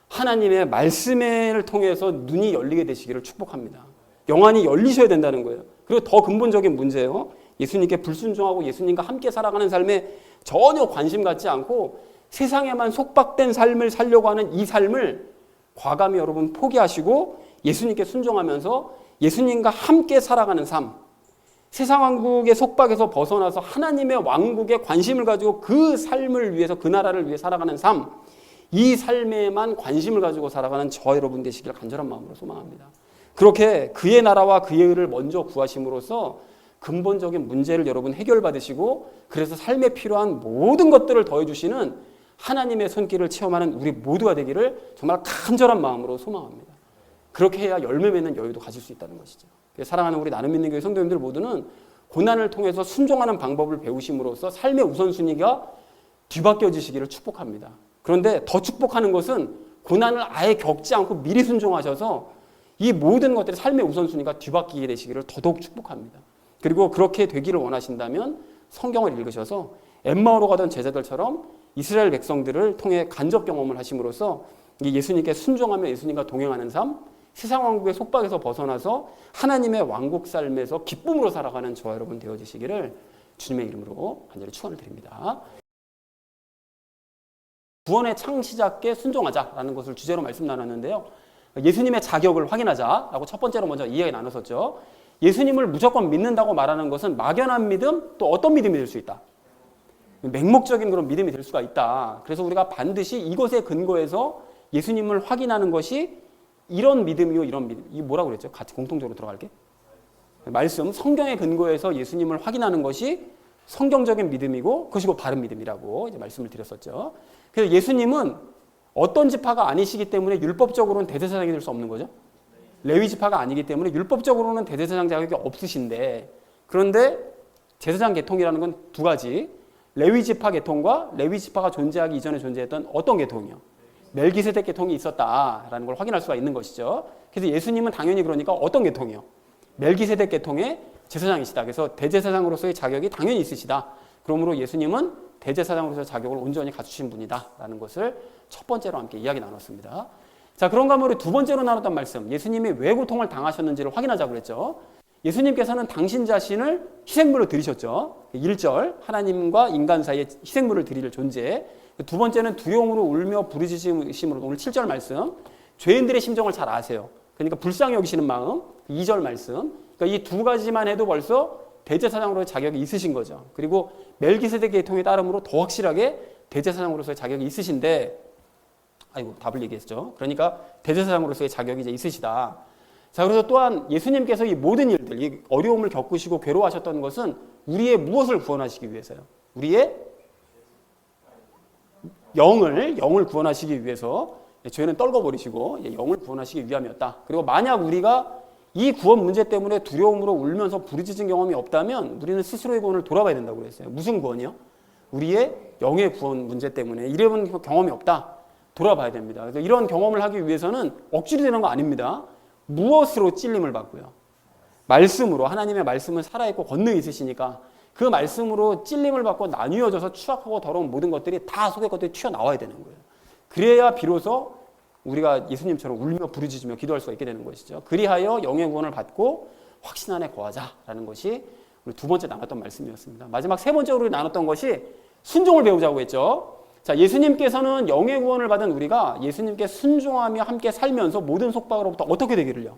하나님의 말씀을 통해서 눈이 열리게 되시기를 축복합니다. 영안이 열리셔야 된다는 거예요. 그리고 더 근본적인 문제예요. 예수님께 불순종하고 예수님과 함께 살아가는 삶에 전혀 관심 갖지 않고 세상에만 속박된 삶을 살려고 하는 이 삶을 과감히 여러분 포기하시고 예수님께 순종하면서 예수님과 함께 살아가는 삶, 세상 왕국의 속박에서 벗어나서 하나님의 왕국에 관심을 가지고 그 삶을 위해서 그 나라를 위해 살아가는 삶, 이 삶에만 관심을 가지고 살아가는 저 여러분 되시길 간절한 마음으로 소망합니다. 그렇게 그의 나라와 그의 의를 먼저 구하심으로써 근본적인 문제를 여러분 해결받으시고 그래서 삶에 필요한 모든 것들을 더해주시는 하나님의 손길을 체험하는 우리 모두가 되기를 정말 간절한 마음으로 소망합니다. 그렇게 해야 열매 맺는 여유도 가질 수 있다는 것이죠. 사랑하는 우리 나눔 믿는 교회 성도님들 모두는 고난을 통해서 순종하는 방법을 배우심으로써 삶의 우선순위가 뒤바뀌어지시기를 축복합니다. 그런데 더 축복하는 것은 고난을 아예 겪지 않고 미리 순종하셔서 이 모든 것들이 삶의 우선순위가 뒤바뀌게 되시기를 더더욱 축복합니다. 그리고 그렇게 되기를 원하신다면 성경을 읽으셔서 엠마오로 가던 제자들처럼 이스라엘 백성들을 통해 간접 경험을 하심으로써 예수님께 순종하며 예수님과 동행하는 삶, 세상 왕국의 속박에서 벗어나서 하나님의 왕국 삶에서 기쁨으로 살아가는 저와 여러분 되어지시기를 주님의 이름으로 간절히 축원을 드립니다. 구원의 창시자께 순종하자라는 것을 주제로 말씀 나눴는데요. 예수님의 자격을 확인하자라고 첫 번째로 먼저 이야기 나눴었죠. 예수님을 무조건 믿는다고 말하는 것은 막연한 믿음, 또 어떤 믿음이 될 수 있다. 맹목적인 그런 믿음이 될 수가 있다. 그래서 우리가 반드시 이것에 근거해서 예수님을 확인하는 것이 이런 믿음이요, 이런 믿음. 이 뭐라고 그랬죠? 같이 공통적으로 들어갈게. 말씀, 성경에 근거해서 예수님을 확인하는 것이 성경적인 믿음이고 그것이고 바른 믿음이라고 이제 말씀을 드렸었죠. 그래서 예수님은 어떤 지파가 아니시기 때문에 율법적으로는 대제사장이 될 수 없는 거죠. 레위 지파가 아니기 때문에 율법적으로는 대제사장 자격이 없으신데 그런데 제사장 계통이라는 건 두 가지. 레위 지파 계통과 레위 지파가 존재하기 이전에 존재했던 어떤 계통이요? 멜기세덱 계통이 있었다라는 걸 확인할 수가 있는 것이죠. 그래서 예수님은 당연히 그러니까 어떤 계통이요? 멜기세덱 계통의 제사장이시다. 그래서 대제사장으로서의 자격이 당연히 있으시다. 그러므로 예수님은 대제사장으로서의 자격을 온전히 갖추신 분이다라는 것을 첫 번째로 함께 이야기 나눴습니다. 자, 그런가 하면 우리 두 번째로 나눴던 말씀, 예수님이 왜 고통을 당하셨는지를 확인하자고 그랬죠. 예수님께서는 당신 자신을 희생물로 드리셨죠. 1절, 하나님과 인간 사이에 희생물을 드릴 존재. 두 번째는 두려움으로 울며 부르짖으심으로, 오늘 7절 말씀, 죄인들의 심정을 잘 아세요. 그러니까 불쌍히 여기시는 마음, 2절 말씀. 그러니까 이 두 가지만 해도 벌써 대제사장으로의 자격이 있으신 거죠. 그리고 멜기세덱 계통에 따름으로 더 확실하게 대제사장으로서의 자격이 있으신데, 아이고 답을 얘기했죠. 그러니까 대제사장으로서의 자격이 이제 있으시다. 자, 그래서 또한 예수님께서 이 모든 일들, 이 어려움을 겪으시고 괴로워하셨던 것은 우리의 무엇을 구원하시기 위해서요? 우리의 영을 구원하시기 위해서, 죄는 떨궈버리시고 영을 구원하시기 위함이었다. 그리고 만약 우리가 이 구원 문제 때문에 두려움으로 울면서 부르짖은 경험이 없다면 우리는 스스로의 구원을 돌아봐야 된다고 그랬어요. 무슨 구원이요? 우리의 영의 구원 문제 때문에 이런 경험이 없다. 돌아봐야 됩니다. 그래서 이런 경험을 하기 위해서는 억지로 되는 거 아닙니다. 무엇으로 찔림을 받고요? 말씀으로. 하나님의 말씀은 살아있고 권능이 있으시니까 그 말씀으로 찔림을 받고 나뉘어져서 추악하고 더러운 모든 것들이 다 속의 것들이 튀어나와야 되는 거예요. 그래야 비로소 우리가 예수님처럼 울며 부르짖으며 기도할 수가 있게 되는 것이죠. 그리하여 영의 구원을 받고 확신 안에 거하자라는 것이 우리 두 번째 나눴던 말씀이었습니다. 마지막 세 번째로 우리 나눴던 것이 순종을 배우자고 했죠. 자, 예수님께서는 영의 구원을 받은 우리가 예수님께 순종하며 함께 살면서 모든 속박으로부터 어떻게 되기를요?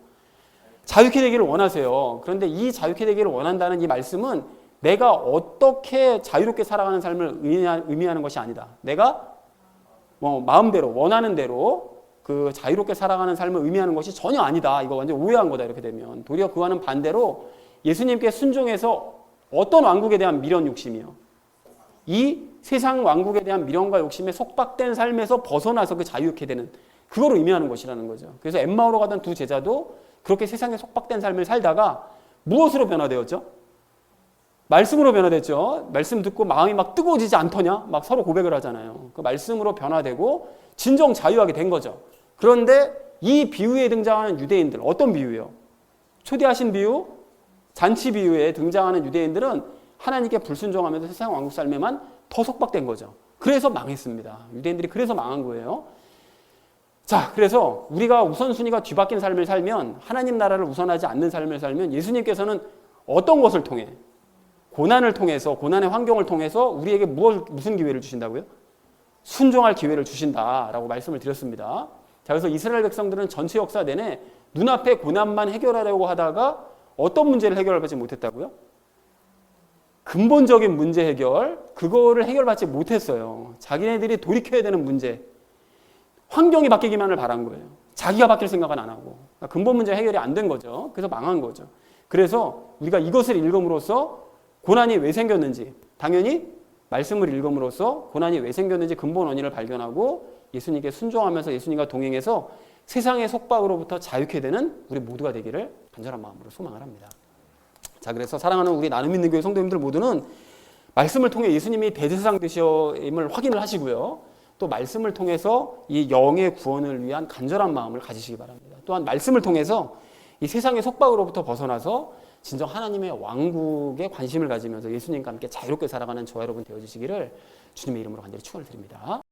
자유케 되기를 원하세요. 그런데 이 자유케 되기를 원한다는 이 말씀은 내가 어떻게 자유롭게 살아가는 삶을 의미하는 것이 아니다. 내가 마음대로 원하는 대로 그 자유롭게 살아가는 삶을 의미하는 것이 전혀 아니다. 이거 완전 오해한 거다. 이렇게 되면 도리어 그와는 반대로 예수님께 순종해서 어떤 왕국에 대한 미련 욕심이요? 이 세상 왕국에 대한 미련과 욕심에 속박된 삶에서 벗어나서 그 자유롭게 되는 그거를 의미하는 것이라는 거죠. 그래서 엠마오로 가던 두 제자도 그렇게 세상에 속박된 삶을 살다가 무엇으로 변화되었죠? 말씀으로 변화됐죠. 말씀 듣고 마음이 막 뜨거워지지 않더냐? 막 서로 고백을 하잖아요. 그 말씀으로 변화되고 진정 자유하게 된 거죠. 그런데 이 비유에 등장하는 유대인들, 어떤 비유예요? 초대하신 비유, 잔치 비유에 등장하는 유대인들은 하나님께 불순종하면서 세상 왕국 삶에만 더 속박된 거죠. 그래서 망했습니다. 유대인들이 그래서 망한 거예요. 자, 그래서 우리가 우선순위가 뒤바뀐 삶을 살면, 하나님 나라를 우선하지 않는 삶을 살면 예수님께서는 어떤 것을 통해, 고난을 통해서, 고난의 환경을 통해서 우리에게 무슨 기회를 주신다고요? 순종할 기회를 주신다라고 말씀을 드렸습니다. 자, 그래서 이스라엘 백성들은 전체 역사 내내 눈앞에 고난만 해결하려고 하다가 어떤 문제를 해결하지 못했다고요? 근본적인 문제 해결, 그거를 해결받지 못했어요. 자기네들이 돌이켜야 되는 문제, 환경이 바뀌기만을 바란 거예요. 자기가 바뀔 생각은 안 하고. 그러니까 근본 문제 해결이 안 된 거죠. 그래서 망한 거죠. 그래서 우리가 이것을 읽음으로써 고난이 왜 생겼는지, 당연히 말씀을 읽음으로써 고난이 왜 생겼는지 근본 원인을 발견하고 예수님께 순종하면서 예수님과 동행해서 세상의 속박으로부터 자유케 되는 우리 모두가 되기를 간절한 마음으로 소망을 합니다. 자, 그래서 사랑하는 우리 나눔 있는 교회 성도님들 모두는 말씀을 통해 예수님이 대제사장 되심을 확인을 하시고요. 또 말씀을 통해서 이 영의 구원을 위한 간절한 마음을 가지시기 바랍니다. 또한 말씀을 통해서 이 세상의 속박으로부터 벗어나서 진정 하나님의 왕국에 관심을 가지면서 예수님과 함께 자유롭게 살아가는 저와 여러분 되어주시기를 주님의 이름으로 간절히 축원을 드립니다.